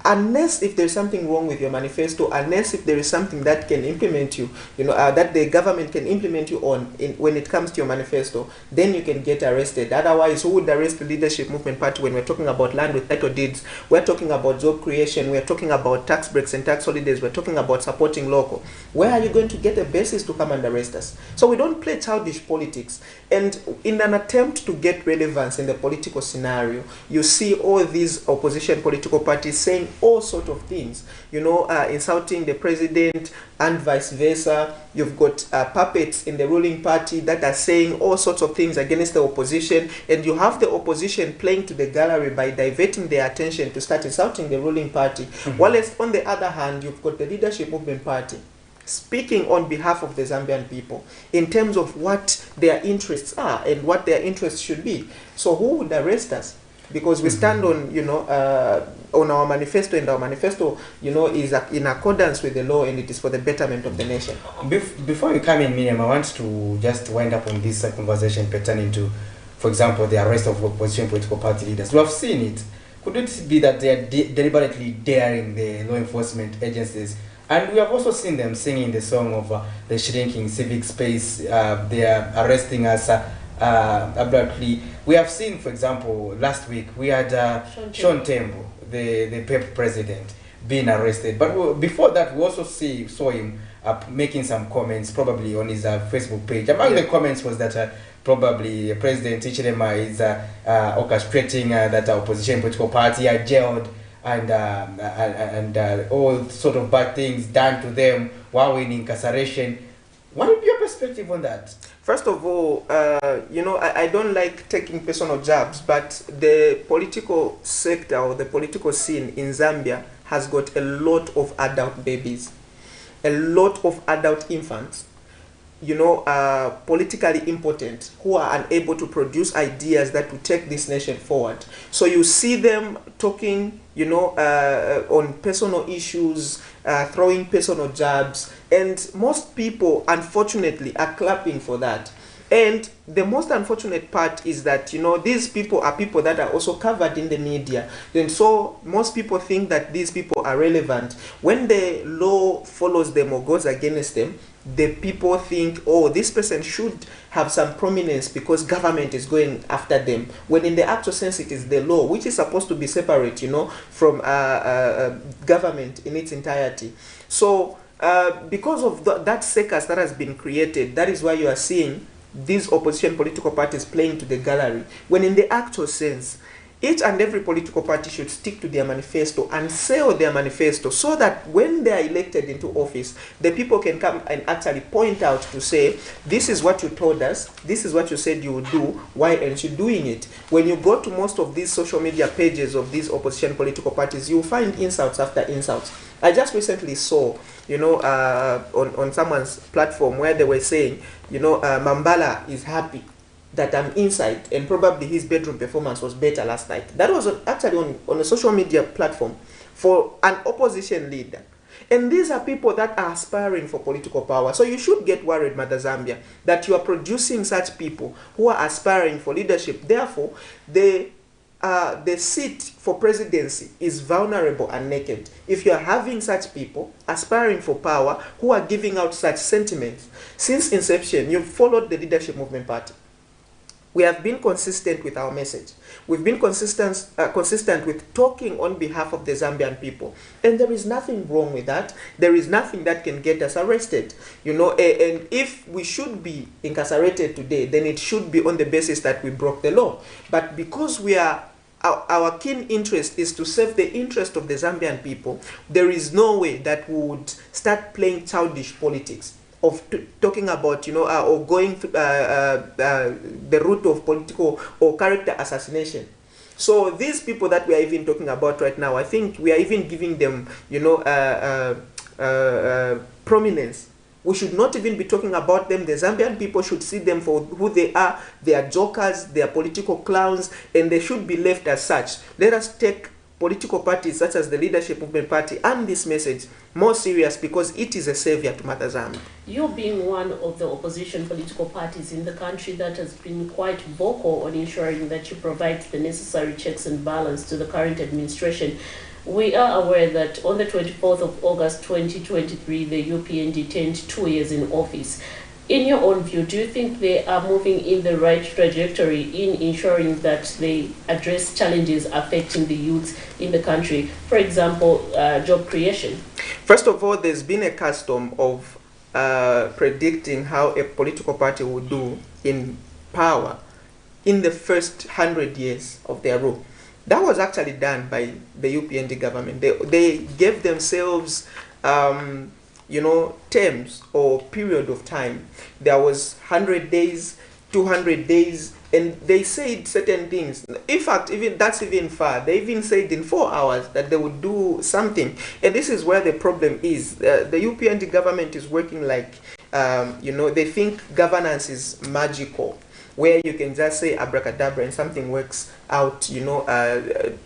unless if there's something wrong with your manifesto, unless if there is something that can implement you, you know, that the government can implement you on when it comes to your manifesto, then you can get arrested. Otherwise, who would arrest the Leadership Movement Party when we're talking about land with title deeds? We're talking about job creation. We're talking about tax breaks and tax holidays. We're talking about supporting local. Where are you going to get a basis to come and arrest us? So we don't play childish politics. And in an attempt to get relevance in the political scenario, you see all these opposition political parties saying all sorts of things, you know, insulting the president and vice versa. You've got puppets in the ruling party that are saying all sorts of things against the opposition, and you have the opposition playing to the gallery by diverting their attention to start insulting the ruling party. Whilst on the other hand, you've got the Leadership Movement Party speaking on behalf of the Zambian people in terms of what their interests are and what their interests should be. So who would arrest us? Because we stand on, you know, on our manifesto, and our manifesto, you know, is in accordance with the law, and it is for the betterment of the nation. Before you come in, Miriam, I want to just wind up on this conversation pertaining to, for example, the arrest of opposition political party leaders. We have seen it. Could it be that they are deliberately daring the law enforcement agencies? And we have also seen them singing the song of the shrinking civic space. They are arresting us abruptly. We have seen, for example, last week we had Sean Tembo, the PEP president, being arrested. But before that, we also saw him making some comments, probably on his Facebook page. Among the comments was that probably President Hichilema is orchestrating that opposition political party are jailed, and all sort of bad things done to them while in incarceration. What would be your perspective on that? First of all, you know, I don't like taking personal jabs, but the political sector or the political scene in Zambia has got a lot of adult babies, a lot of adult infants, you know, politically impotent, who are unable to produce ideas that will take this nation forward. So you see them talking, you know, on personal issues, throwing personal jabs, and most people, unfortunately, are clapping for that. And the most unfortunate part is that, you know, these people are people that are also covered in the media. And so most people think that these people are relevant. When the law follows them or goes against them, the people think, oh, this person should have some prominence because government is going after them. When in the actual sense, it is the law, which is supposed to be separate, you know, from government in its entirety. So because of that circus that has been created, that is why you are seeing these opposition political parties playing to the gallery, when in the actual sense, each and every political party should stick to their manifesto and sell their manifesto, so that when they are elected into office, the people can come and actually point out to say, this is what you told us, this is what you said you would do, why aren't you doing it? When you go to most of these social media pages of these opposition political parties, you'll find insults after insults. I just recently saw, you know, on someone's platform where they were saying, you know, Mambala is happy that I'm inside, and probably his bedroom performance was better last night. That was actually on a social media platform for an opposition leader. And these are people that are aspiring for political power. So you should get worried, Mother Zambia, that you are producing such people who are aspiring for leadership. Therefore, the the seat for presidency is vulnerable and naked, if you are having such people aspiring for power who are giving out such sentiments, since inception, you've followed the Leadership Movement Party. We have been consistent with our message. We've been consistent with talking on behalf of the Zambian people. And there is nothing wrong with that. There is nothing that can get us arrested. You know, and if we should be incarcerated today, then it should be on the basis that we broke the law. But because we are our keen interest is to serve the interest of the Zambian people, there is no way that we would start playing childish politics of talking about, you know, or going the route of political or character assassination. So these people that we are even talking about right now, I think we are even giving them, you know, prominence. We should not even be talking about them. The Zambian people should see them for who they are. They are jokers, they are political clowns, and they should be left as such. Let us take political parties such as the Leadership Movement Party and this message more serious, because it is a savior to Mother Zambia. You being one of the opposition political parties in the country that has been quite vocal on ensuring that you provide the necessary checks and balance to the current administration, we are aware that on the 24th of August 2023, the UPND turned 2 years in office. In your own view, do you think they are moving in the right trajectory in ensuring that they address challenges affecting the youth in the country? For example, job creation. First of all, there's been a custom of predicting how a political party will do in power in the first 100 years of their rule. That was actually done by the UPND government. They gave themselves, you know, terms or period of time. There was 100 days, 200 days, and they said certain things. In fact, even that's even far. They even said in 4 hours that they would do something. And this is where the problem is. The UPND government is working like, you know, they think governance is magical, where you can just say abracadabra and something works out, you know,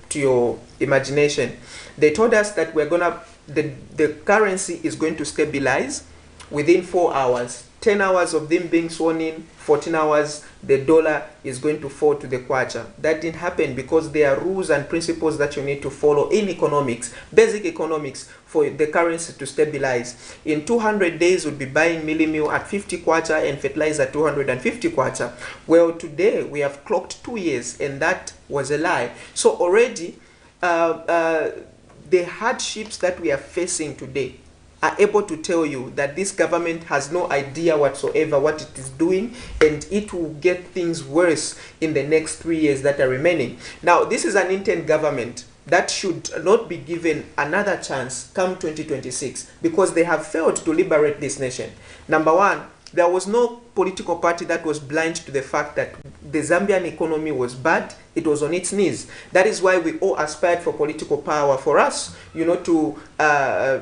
to your imagination. They told us that we're gonna, the currency is going to stabilize within 4 hours. 10 hours of them being sworn in, 14 hours, the dollar is going to fall to the kwacha. That didn't happen because there are rules and principles that you need to follow in economics, basic economics, for the currency to stabilize. In 200 days, we'll be buying milli meal at 50 kwacha and fertilizer at 250 kwacha. Well, today we have clocked 2 years, and that was a lie. So already, the hardships that we are facing today are able to tell you that this government has no idea whatsoever what it is doing, and it will get things worse in the next 3 years that are remaining. Now, this is an intent government that should not be given another chance come 2026, because they have failed to liberate this nation. Number one, there was no political party that was blind to the fact that the Zambian economy was bad. It was on its knees. That is why we all aspired for political power, for us, you know, to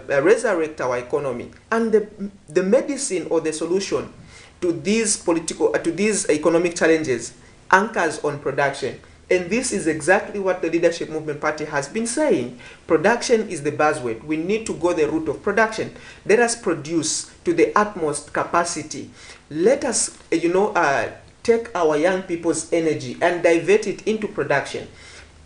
resurrect our economy. And the medicine or the solution to these economic challenges anchors on production. And this is exactly what the Leadership Movement Party has been saying. Production is the buzzword. We need to go the route of production. Let us produce to the utmost capacity. Let us, you know, take our young people's energy and divert it into production.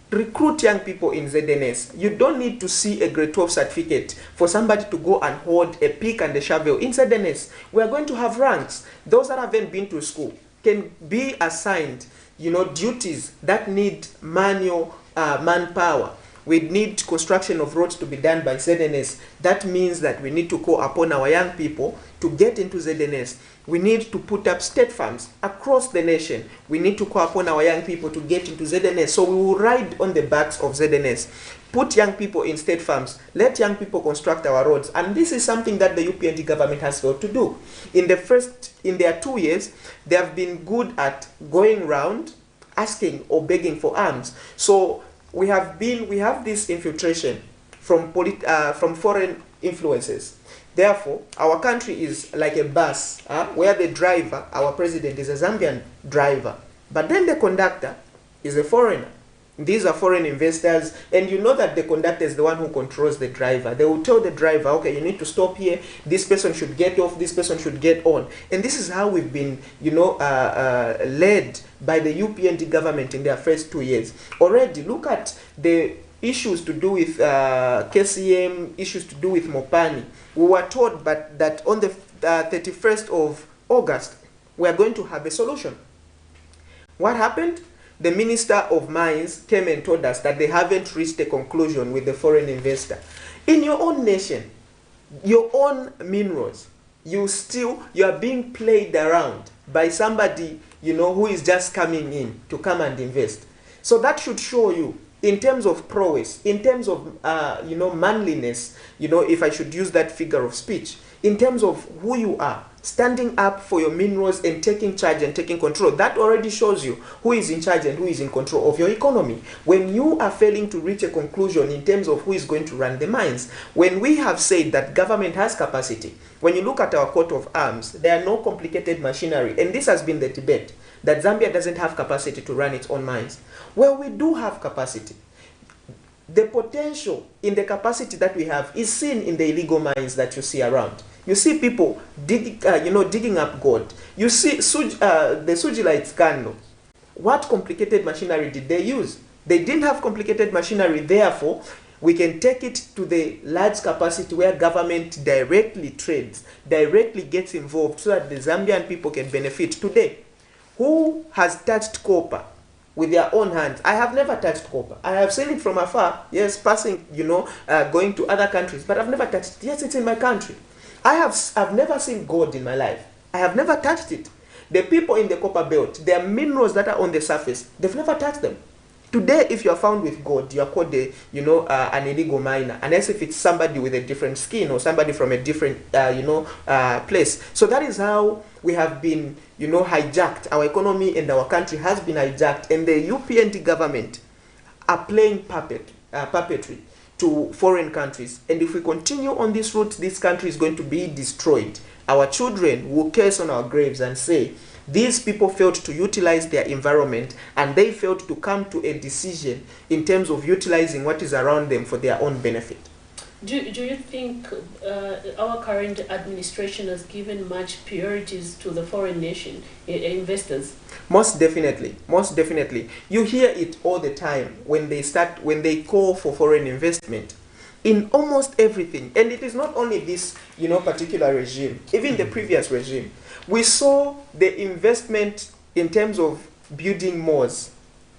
Recruit young people in ZNS. You don't need to see a grade 12 certificate for somebody to go and hold a pick and a shovel in ZNS. We are going to have ranks. Those that haven't been to school can be assigned, you know, duties that need manual manpower. We need construction of roads to be done by ZNS. That means that we need to call upon our young people to get into ZNS. We need to put up state farms across the nation. We need to call upon our young people to get into ZNS. So we will ride on the backs of ZNS. Put young people in state farms. Let young people construct our roads. And this is something that the UPND government has failed to do. In their 2 years, they have been good at going around asking or begging for arms. So we have this infiltration from foreign influences. Therefore, our country is like a bus where the driver, our president, is a Zambian driver, but then the conductor is a foreigner. These are foreign investors, and you know that the conductor is the one who controls the driver. They will tell the driver, okay, you need to stop here, this person should get off, this person should get on. And this is how we've been, you know, led by the UPND government in their first 2 years. Already, look at the issues to do with KCM, issues to do with Mopani. We were told that on the 31st of August, we are going to have a solution. What happened? The Minister of Mines came and told us that they haven't reached a conclusion with the foreign investor. In your own nation, your own minerals, you are being played around by somebody, you know, who is just coming in to come and invest. So that should show you, in terms of prowess, in terms of, you know, manliness, you know, if I should use that figure of speech, in terms of who you are, standing up for your minerals and taking charge and taking control. That already shows you who is in charge and who is in control of your economy. When you are failing to reach a conclusion in terms of who is going to run the mines, when we have said that government has capacity, when you look at our coat of arms, there are no complicated machinery, and this has been the debate, that Zambia doesn't have capacity to run its own mines. Well, we do have capacity. The potential in the capacity that we have is seen in the illegal mines that you see around. You see people digging up gold. You see the Sujilite scandal. What complicated machinery did they use? They didn't have complicated machinery, therefore, we can take it to the large capacity where government directly trades, directly gets involved so that the Zambian people can benefit. Today, who has touched copper with their own hands? I have never touched copper. I have seen it from afar, yes, passing, you know, going to other countries, but I've never touched it. Yes, it's in my country. I've never seen gold in my life. I have never touched it. The people in the copper belt, there are minerals that are on the surface. They've never touched them. Today, if you are found with gold, you are called an illegal miner, unless if it's somebody with a different skin or somebody from a different place. So that is how we have been, you know, hijacked. Our economy and our country has been hijacked, and the UPND government are playing puppetry to foreign countries. And if we continue on this route, this country is going to be destroyed. Our children will curse on our graves and say, these people failed to utilize their environment, and they failed to come to a decision in terms of utilizing what is around them for their own benefit. Do you think our current administration has given much priorities to the foreign nation investors? Most definitely, most definitely. You hear it all the time when they call for foreign investment in almost everything. And it is not only this, you know, particular regime, even the previous regime. We saw the investment in terms of building malls.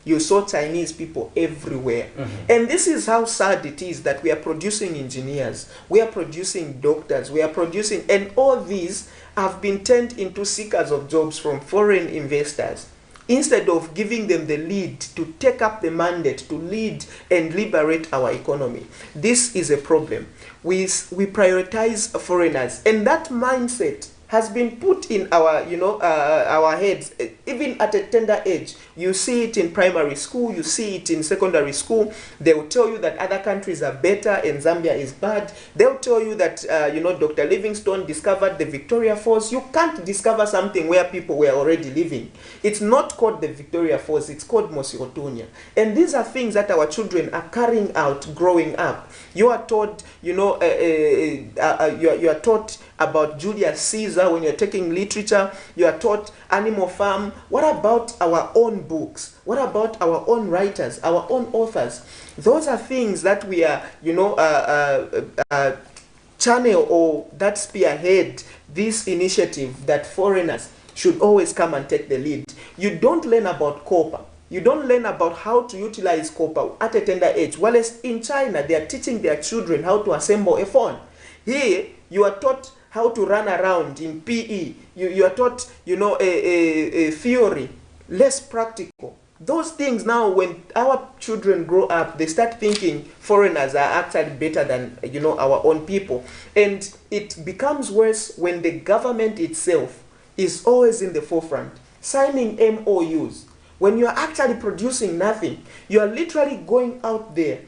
You saw Chinese people everywhere. And this is how sad it is that we are producing engineers, we are producing doctors, we are producing, and all these have been turned into seekers of jobs from foreign investors, instead of giving them the lead to take up the mandate to lead and liberate our economy. This is a problem. We prioritize foreigners, and that mindset has been put in our, our heads, even at a tender age. You see it in primary school, you see it in secondary school. They will tell you that other countries are better and Zambia is bad. They'll tell you that, Dr. Livingstone discovered the Victoria Falls. You can't discover something where people were already living. It's not called the Victoria Falls, it's called Mosiotonia. And these are things that our children are carrying out growing up. You are taught, you are taught about Julius Caesar when you're taking literature. You are taught Animal Farm. What about our own books? What about our own writers, our own authors? Those are things that we are, channel or that spearhead this initiative that foreigners should always come and take the lead. You don't learn about copper. You don't learn about how to utilize copper at a tender age. Whereas in China, they are teaching their children how to assemble a phone. Here, you are taught how to run around in PE. You are taught, a theory, less practical. Those things now, when our children grow up, they start thinking foreigners are actually better than, our own people. And it becomes worse when the government itself is always in the forefront, signing MOUs. When you are actually producing nothing, you are literally going out there,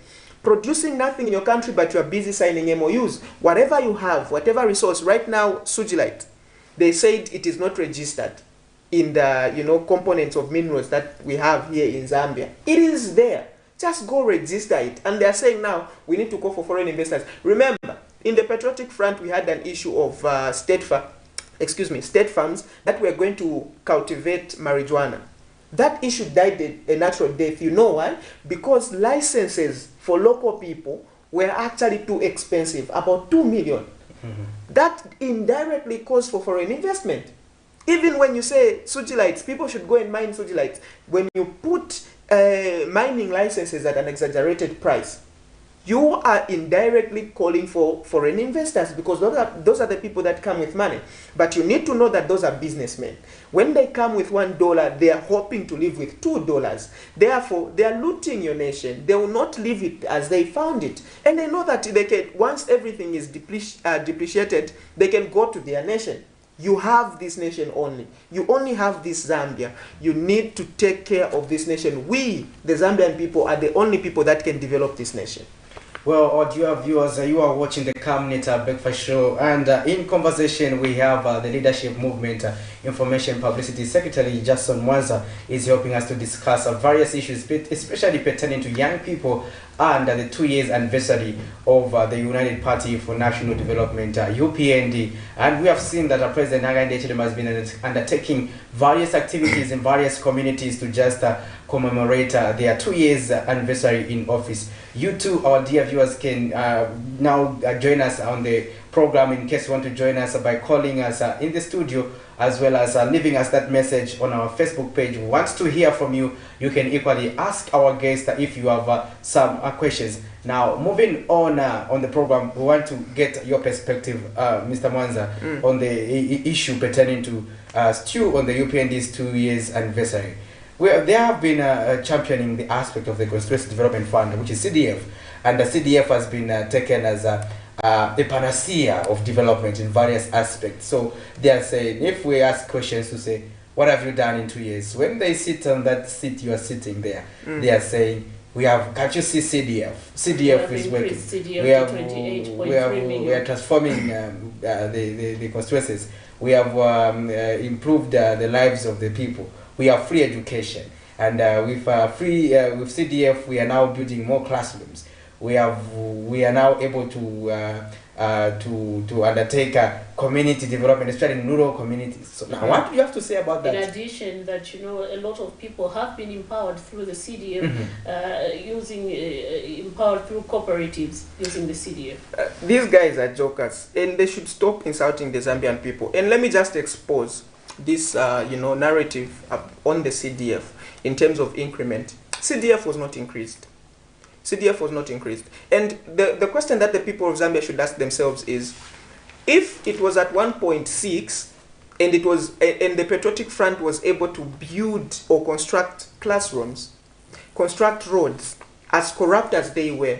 producing nothing in your country, but you are busy signing MOUs. Whatever you have, whatever resource, right now, Sujilite, they said it is not registered in the, components of minerals that we have here in Zambia. It is there. just go register it. And they're saying now we need to go for foreign investors. Remember, in the patriotic front, we had an issue of state farms that were going to cultivate marijuana. That issue died a natural death. You know why? Because licenses for local people were actually too expensive, about 2 million. That indirectly calls for foreign investment. Even when you say sugilites, people should go and mine sugilites. When you put mining licenses at an exaggerated price, you are indirectly calling for foreign investors, because those are the people that come with money. But you need to know that those are businessmen. When they come with $1, they are hoping to live with $2. Therefore, they are looting your nation. They will not leave it as they found it. And they know that they can, once everything is depreciated, they can go to their nation. You have this nation only. You only have this Zambia. You need to take care of this nation. We, the Zambian people, are the only people that can develop this nation. Well, dear viewers, you are watching the Camnet Breakfast Show, and in conversation we have the Leadership Movement Information Publicity Secretary Jason Mwanza is helping us to discuss various issues, especially pertaining to young people and the 2 years anniversary of the United Party for National Development, UPND. And we have seen that President Hakainde Hichilema has been undertaking various activities in various communities to just commemorate their 2 years anniversary in office. You too, our dear viewers, can now join us on the program in case you want to join us by calling us in the studio, as well as leaving us that message on our Facebook page. We want to hear from you. You can equally ask our guest if you have some questions. Now, moving on the program, we want to get your perspective, Mr. Mwanza, on the issue pertaining to still on the UPND's 2 years anniversary. They have been championing the aspect of the Constituency Development Fund, which is CDF, and the CDF has been taken as a panacea of development in various aspects. So they are saying, if we ask questions to say, what have you done in 2 years? When they sit on that seat you are sitting there, they are saying, can't you see CDF? CDF is working. We are transforming the constituencies. We have improved the lives of the people. We have free education, and with CDF we are now building more classrooms. We are now able to undertake community development, especially in rural communities. So now, what do you have to say about that? In addition, that a lot of people have been empowered through the CDF, empowered through cooperatives using the CDF. These guys are jokers, and they should stop insulting the Zambian people. And let me just expose this narrative on the CDF in terms of increment. CDF was not increased. CDF was not increased. And the question that the people of Zambia should ask themselves is, if it was at 1.6 and the Patriotic Front was able to build or construct classrooms, construct roads, as corrupt as they were,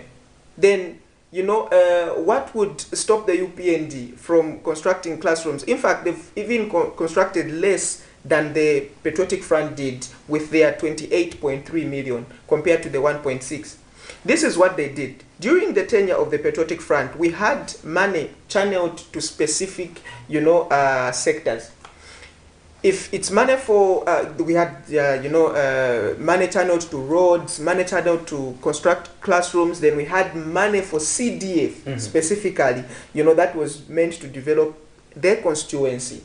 then what would stop the UPND from constructing classrooms? In fact, they've even constructed less than the Patriotic Front did with their 28.3 million compared to the 1.6. This is what they did. During the tenure of the Patriotic Front, we had money channeled to specific, sectors. If it's money for, we had, money channeled to roads, money channeled to construct classrooms, then we had money for CDF specifically, that was meant to develop their constituency.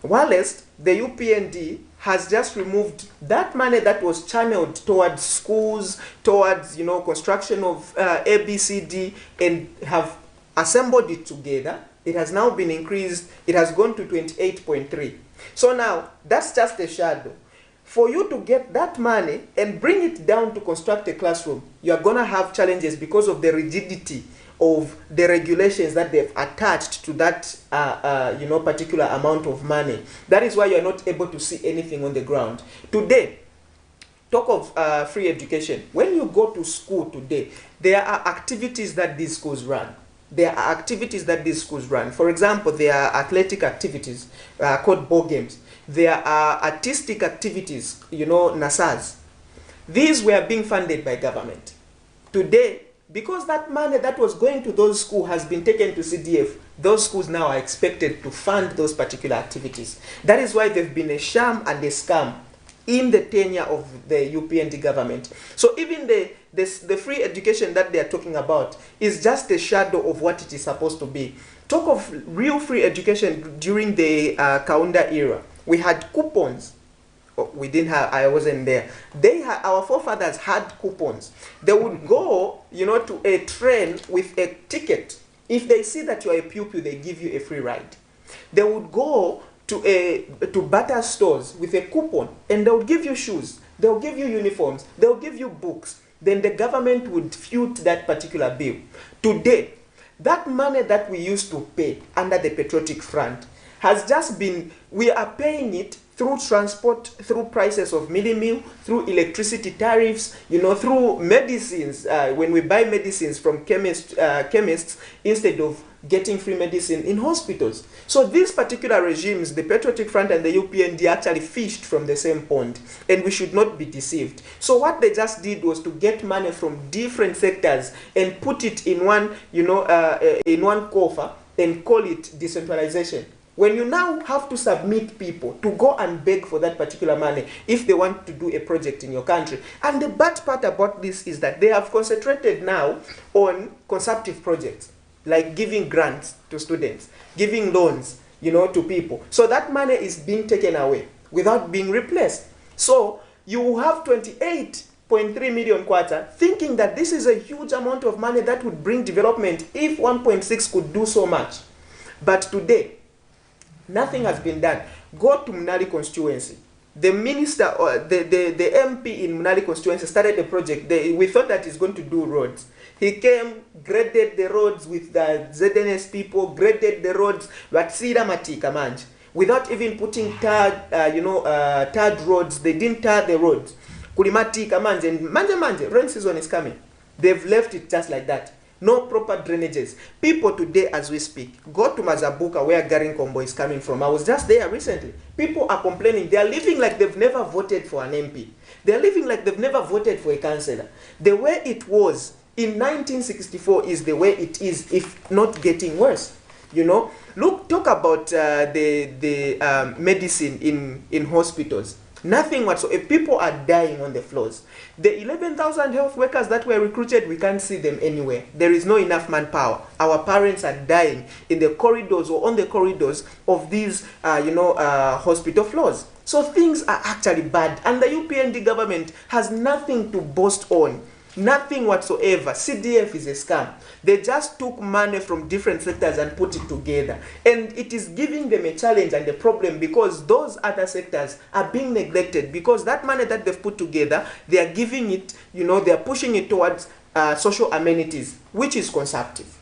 Whilst the UPND has just removed that money that was channeled towards schools, towards, construction of ABCD, and have assembled it together. It has now been increased. It has gone to 28.3. So now, that's just a shadow. For you to get that money and bring it down to construct a classroom, you are going to have challenges because of the rigidity of the regulations that they've attached to that particular amount of money. That is why you are not able to see anything on the ground. Today, talk of free education. When you go to school today, there are activities that these schools run. For example, there are athletic activities called ball games. There are artistic activities, NASAs. These were being funded by government. Today, because that money that was going to those schools has been taken to CDF, those schools now are expected to fund those particular activities. That is why they've been a sham and a scam in the tenure of the UPND government. So even the free education that they are talking about is just a shadow of what it is supposed to be. Talk of real free education during the Kaunda era. We had coupons. We didn't have, I wasn't there. Our forefathers had coupons. They would go, to a train with a ticket. If they see that you are a pupil, they give you a free ride. They would go to butter stores with a coupon, and they'll give you shoes, they'll give you uniforms, they'll give you books. Then the government would foot that particular bill. Today, that money that we used to pay under the Patriotic Front has just been, we are paying it through transport, through prices of meal, through electricity tariffs, through medicines, when we buy medicines from chemists instead of getting free medicine in hospitals. So these particular regimes, the Patriotic Front and the UPND, actually fished from the same pond, and we should not be deceived. So what they just did was to get money from different sectors and put it in one, in one coffer and call it decentralization. When you now have to submit people to go and beg for that particular money if they want to do a project in your country. And the bad part about this is that they have concentrated now on consumptive projects, like giving grants to students, giving loans, to people. So that money is being taken away without being replaced. So you have 28.3 million kwacha, thinking that this is a huge amount of money that would bring development if 1.6 could do so much. But today, nothing has been done. Go to Munali constituency. The minister or the MP in Munali constituency started a project. We thought that he's going to do roads. He came, graded the roads with the ZNS people, graded the roads, but Sira Matika manj, without even putting tarred roads. They didn't tar the roads. Kulimatika manj, and manje, rain season is coming. They've left it just like that. No proper drainages. People today, as we speak, go to Mazabuka, where Garin Combo is coming from. I was just there recently. People are complaining. They are living like they've never voted for an MP. They are living like they've never voted for a councillor. The way it was in 1964 is the way it is, if not getting worse. Look, talk about the medicine in hospitals. Nothing whatsoever. People are dying on the floors. The 11,000 health workers that were recruited, we can't see them anywhere. There is no enough manpower. Our parents are dying in the corridors or on the corridors of these, hospital floors. So things are actually bad. And the UPND government has nothing to boast on. Nothing whatsoever. CDF is a scam. They just took money from different sectors and put it together. And it is giving them a challenge and a problem because those other sectors are being neglected because that money that they've put together, they are giving it, they are pushing it towards social amenities, which is consumptive.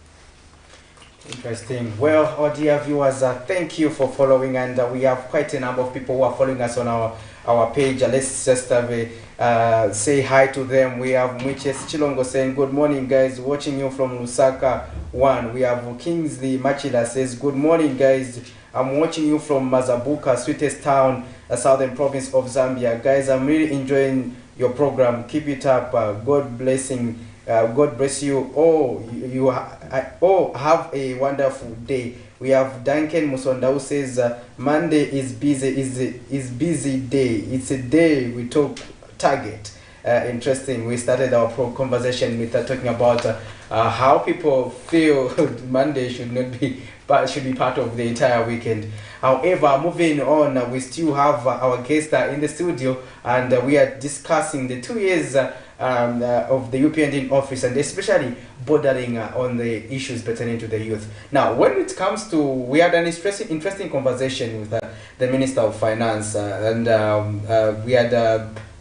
Interesting. Well, our dear viewers, thank you for following, and we have quite a number of people who are following us on our page. Let's just say hi to them. We have Mwiches Chilongo saying, good morning guys, watching you from Lusaka 1. We have Kingsley Machila says, good morning guys, I'm watching you from Mazabuka, sweetest town, southern province of Zambia. Guys, I'm really enjoying your program. Keep it up. God bless you. Have a wonderful day. We have Duncan Musonda who says Monday is busy day. It's a day we talk target. Interesting. We started our conversation with talking about how people feel Monday should be part of the entire weekend. However, moving on, we still have our guest in the studio, and we are discussing the 2 years of the UPND office, and especially bordering on the issues pertaining to the youth. Now, when it comes to, we had an interesting conversation with the Minister of Finance, and we had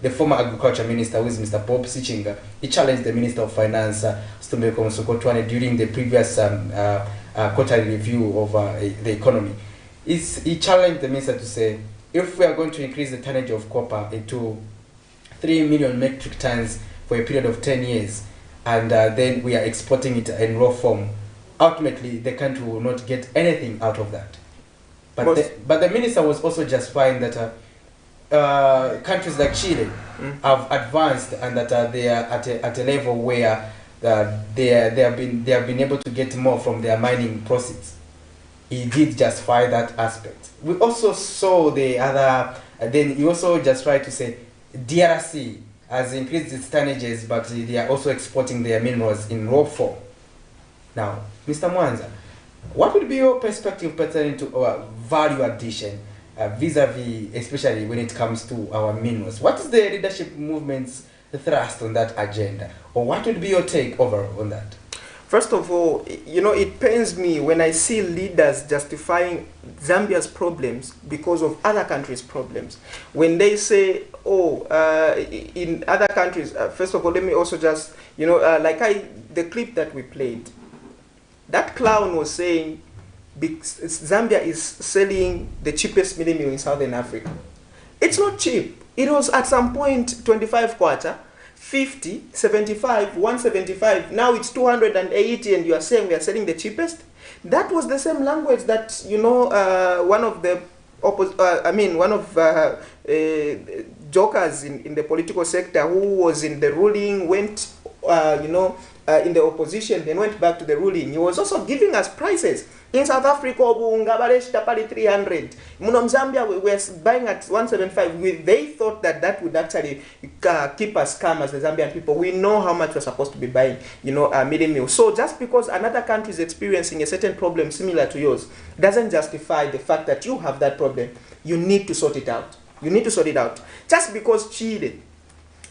the former Agriculture Minister, who is Mr. Bob Sichinga. He challenged the Minister of Finance, Stumeko Msokotwane, during the previous quarterly review of the economy. He challenged the minister to say, if we are going to increase the tonnage of copper into 3 million metric tons for a period of 10 years, and then we are exporting it in raw form, ultimately the country will not get anything out of that. But the minister was also justifying that countries like Chile have advanced, and that they are at a level where they have been able to get more from their mining proceeds. He did justify that aspect. We also saw the other Then you also just try to say DRC has increased its tonnages, but they are also exporting their minerals in raw form. Now, Mr. Mwanza, what would be your perspective pertaining to our value addition vis-a-vis, especially when it comes to our minerals? What is the leadership movement's thrust on that agenda? Or what would be your take overall on that? First of all, you know, it pains me when I see leaders justifying Zambia's problems because of other countries' problems. When they say, oh, in other countries, first of all, let me also just, you know, the clip that we played, that clown was saying Zambia is selling the cheapest mini meal in Southern Africa. It's not cheap. It was at some point 25 kwacha, 50, 75, 175. Now it's 280, and you are saying we are selling the cheapest. That was the same language that, you know, one of the jokers in the political sector who was in the ruling went, in the opposition, then went back to the ruling. He was also giving us prices. In South Africa, 300. Muno Zambia, we were buying at 175. They thought that would actually keep us calm as the Zambian people. We know how much we're supposed to be buying, you know, mini meal. So just because another country is experiencing a certain problem similar to yours doesn't justify the fact that you have that problem. You need to sort it out. You need to sort it out. Just because Chile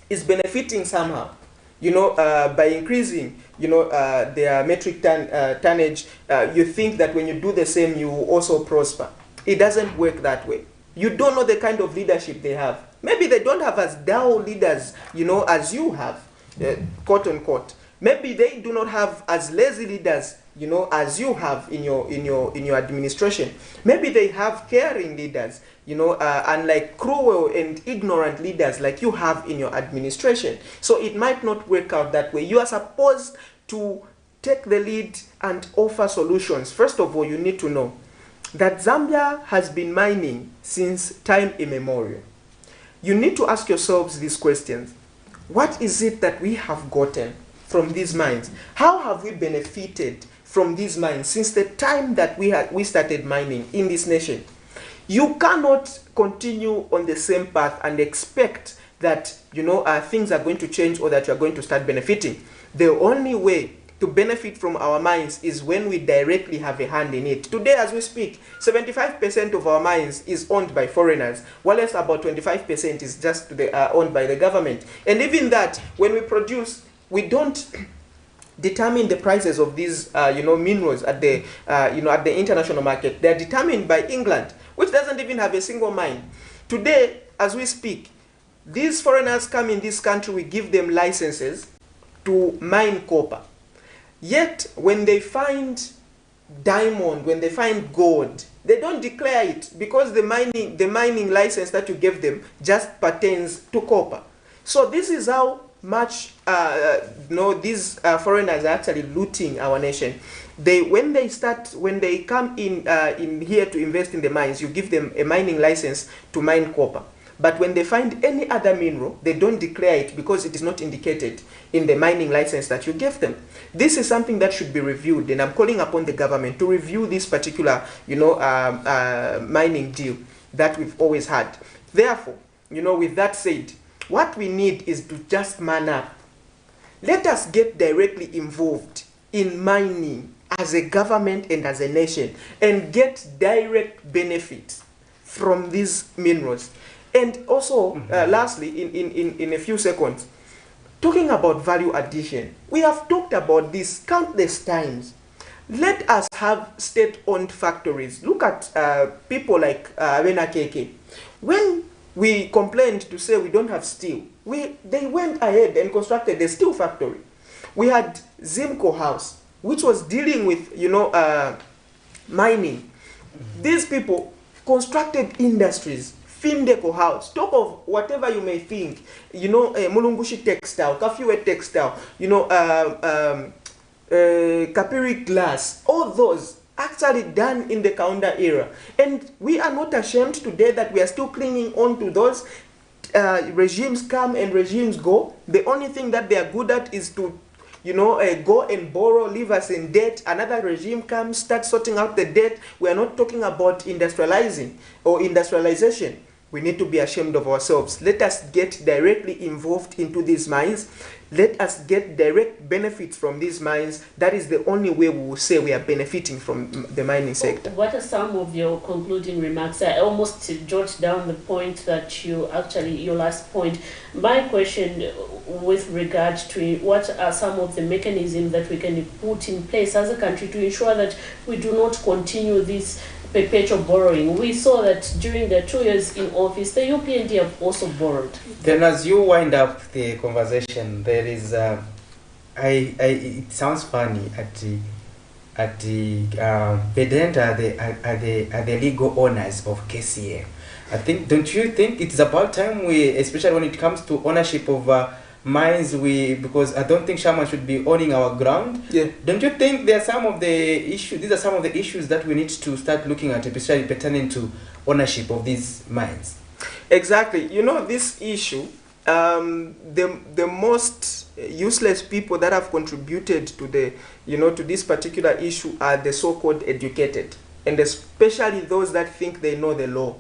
is benefiting somehow, you know, by increasing, you know, their metric tonnage, you think that when you do the same, you will also prosper. It doesn't work that way. You don't know the kind of leadership they have. Maybe they don't have as dull leaders, you know, as you have, quote unquote. Maybe they do not have as lazy leaders, you know, as you have in your administration. Maybe they have caring leaders, you know, unlike cruel and ignorant leaders like you have in your administration. So it might not work out that way. You are supposed to take the lead and offer solutions. First of all, you need to know that Zambia has been mining since time immemorial. You need to ask yourselves these questions. What is it that we have gotten from these mines? How have we benefited from these mines since the time that we started mining in this nation? You cannot continue on the same path and expect that, you know, things are going to change or that you are going to start benefiting. The only way to benefit from our mines is when we directly have a hand in it. Today, as we speak, 75% of our mines is owned by foreigners, while else about 25% is just owned by the government. And even that, when we produce, we don't determine the prices of these, minerals at the, at the international market. They are determined by England, which doesn't even have a single mine. Today, as we speak, these foreigners come in this country, we give them licenses to mine copper. Yet, when they find diamond, when they find gold, they don't declare it because the mining license that you gave them just pertains to copper. So this is how much these foreigners are actually looting our nation. When they come in here to invest in the mines, you give them a mining license to mine copper. But when they find any other mineral, they don't declare it because it is not indicated in the mining license that you gave them. This is something that should be reviewed, and I'm calling upon the government to review this particular, mining deal that we've always had. Therefore, with that said, what we need is to just man up. Let us get directly involved in mining as a government and as a nation and get direct benefits from these minerals. And also, lastly, in a few seconds, talking about value addition, we have talked about this countless times. Let us have state-owned factories. Look at people like Abena Keke. When we complained to say we don't have steel, they went ahead and constructed a steel factory. We had Zimco House, which was dealing with, mining. These people constructed industries. Findeco House, talk of whatever you may think, Mulungushi Textile, Kafiwe Textile, Kapiri Glass, all those actually done in the counter era. And we are not ashamed today that we are still clinging on to those. Regimes come and regimes go. The only thing that they are good at is to go and borrow, leave us in debt. Another regime comes, start sorting out the debt. We are not talking about industrializing or industrialization. we need to be ashamed of ourselves. Let us get directly involved into these mines. Let us get direct benefits from these mines. That is the only way we will say we are benefiting from the mining sector. What are some of your concluding remarks? I almost jot down the point that your last point. My question with regard to what are some of the mechanisms that we can put in place as a country to ensure that we do not continue this perpetual borrowing. We saw that during the 2 years in office, the UPND have also borrowed. Then as you wind up the conversation, there is, it sounds funny at the Bedent are the legal owners of KCA. I think, don't you think it's about time we, especially when it comes to ownership of mines, because I don't think Shaman should be owning our ground. Yeah. Don't you think there are some of the issues, these are some of the issues that we need to start looking at, especially pertaining to ownership of these mines? Exactly. You know, this issue, the most useless people that have contributed to the, to this particular issue are the so-called educated, and especially those that think they know the law.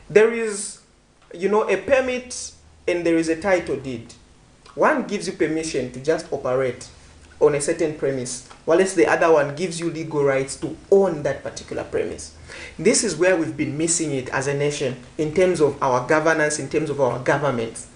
There is, a permit and there is a title deed. One gives you permission to just operate on a certain premise, while the other one gives you legal rights to own that particular premise. This is where we've been missing it as a nation in terms of our governance, in terms of our government.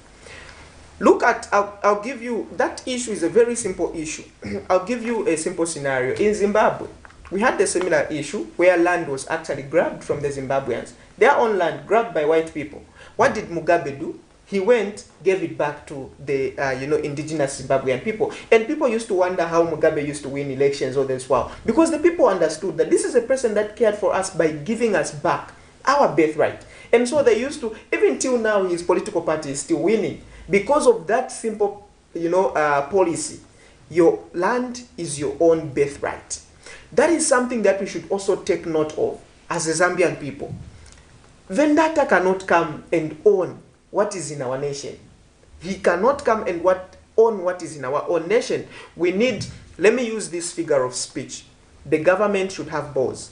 Look at, I'll give you, that issue is a very simple issue. I'll give you a simple scenario. In Zimbabwe, we had the similar issue where land was actually grabbed from the Zimbabweans. Their own land grabbed by white people. What did Mugabe do? He went, gave it back to the, indigenous Zimbabwean people. And people used to wonder how Mugabe used to win elections all this while. Because the people understood that this is a person that cared for us by giving us back our birthright. And so they used to, even till now, his political party is still winning. Because of that simple, policy. Your land is your own birthright. That is something that we should also take note of as the Zambian people. Vendetta cannot come and own what is in our nation. He cannot come and own what is in our own nation. We need, let me use this figure of speech. The government should have balls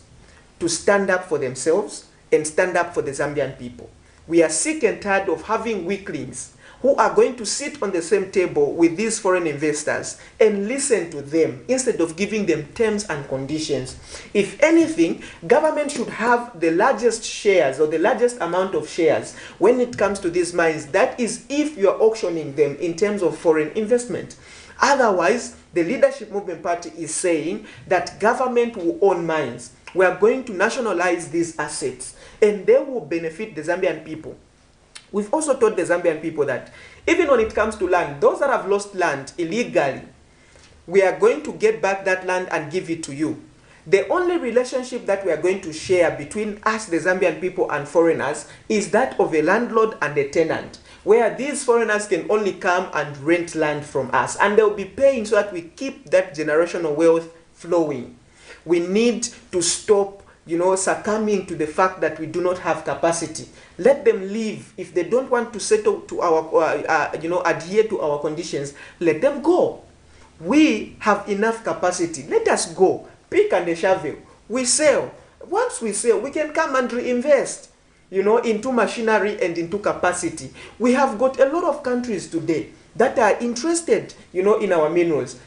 to stand up for themselves and stand up for the Zambian people. We are sick and tired of having weaklings who are going to sit on the same table with these foreign investors and listen to them instead of giving them terms and conditions. If anything, government should have the largest shares or the largest amount of shares when it comes to these mines. That is if you are auctioning them in terms of foreign investment. Otherwise, the Leadership Movement Party is saying that government will own mines. We are going to nationalize these assets and they will benefit the Zambian people. We've also told the Zambian people that even when it comes to land, those that have lost land illegally, we are going to get back that land and give it to you. The only relationship that we are going to share between us, the Zambian people, and foreigners is that of a landlord and a tenant, where these foreigners can only come and rent land from us, and they'll be paying so that we keep that generational wealth flowing. We need to stop succumbing to the fact that we do not have capacity. Let them leave. If they don't want to settle to our, adhere to our conditions, let them go. We have enough capacity. Let us go. Pick and a shovel. We sell. Once we sell, we can come and reinvest, into machinery and into capacity. We have got a lot of countries today that are interested, in our minerals.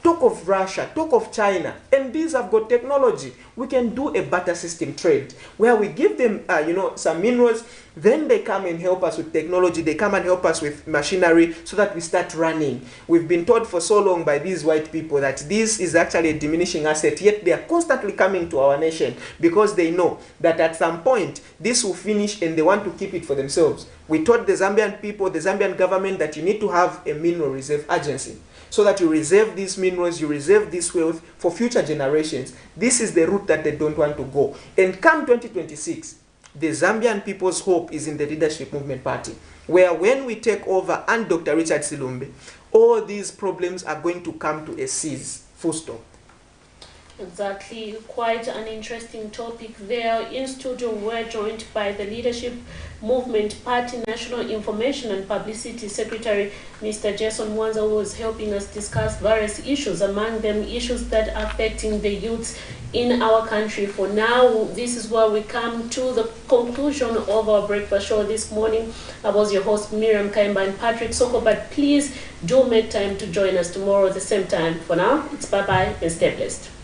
Talk of Russia, talk of China, and these have got technology. We can do a barter system trade where we give them, some minerals, then they come and help us with technology, they come and help us with machinery so that we start running. We've been taught for so long by these white people that this is actually a diminishing asset, yet they are constantly coming to our nation because they know that at some point this will finish and they want to keep it for themselves. We taught the Zambian people, the Zambian government, that you need to have a mineral reserve agency, so that you reserve these minerals, you reserve this wealth for future generations. This is the route that they don't want to go. And come 2026, the Zambian people's hope is in the Leadership Movement Party, where when we take over and Dr. Richard Silumbe, all these problems are going to come to a cease, full stop. Exactly, quite an interesting topic there. In studio, we're joined by the Leadership Movement Party National Information and Publicity Secretary, Mr. Jason Mwanza, who is helping us discuss various issues, among them issues that are affecting the youths in our country. For now, this is where we come to the conclusion of our breakfast show this morning. I was your host, Miriam Kaimba and Patrick Soko, but please do make time to join us tomorrow at the same time. For now, it's bye-bye and stay blessed.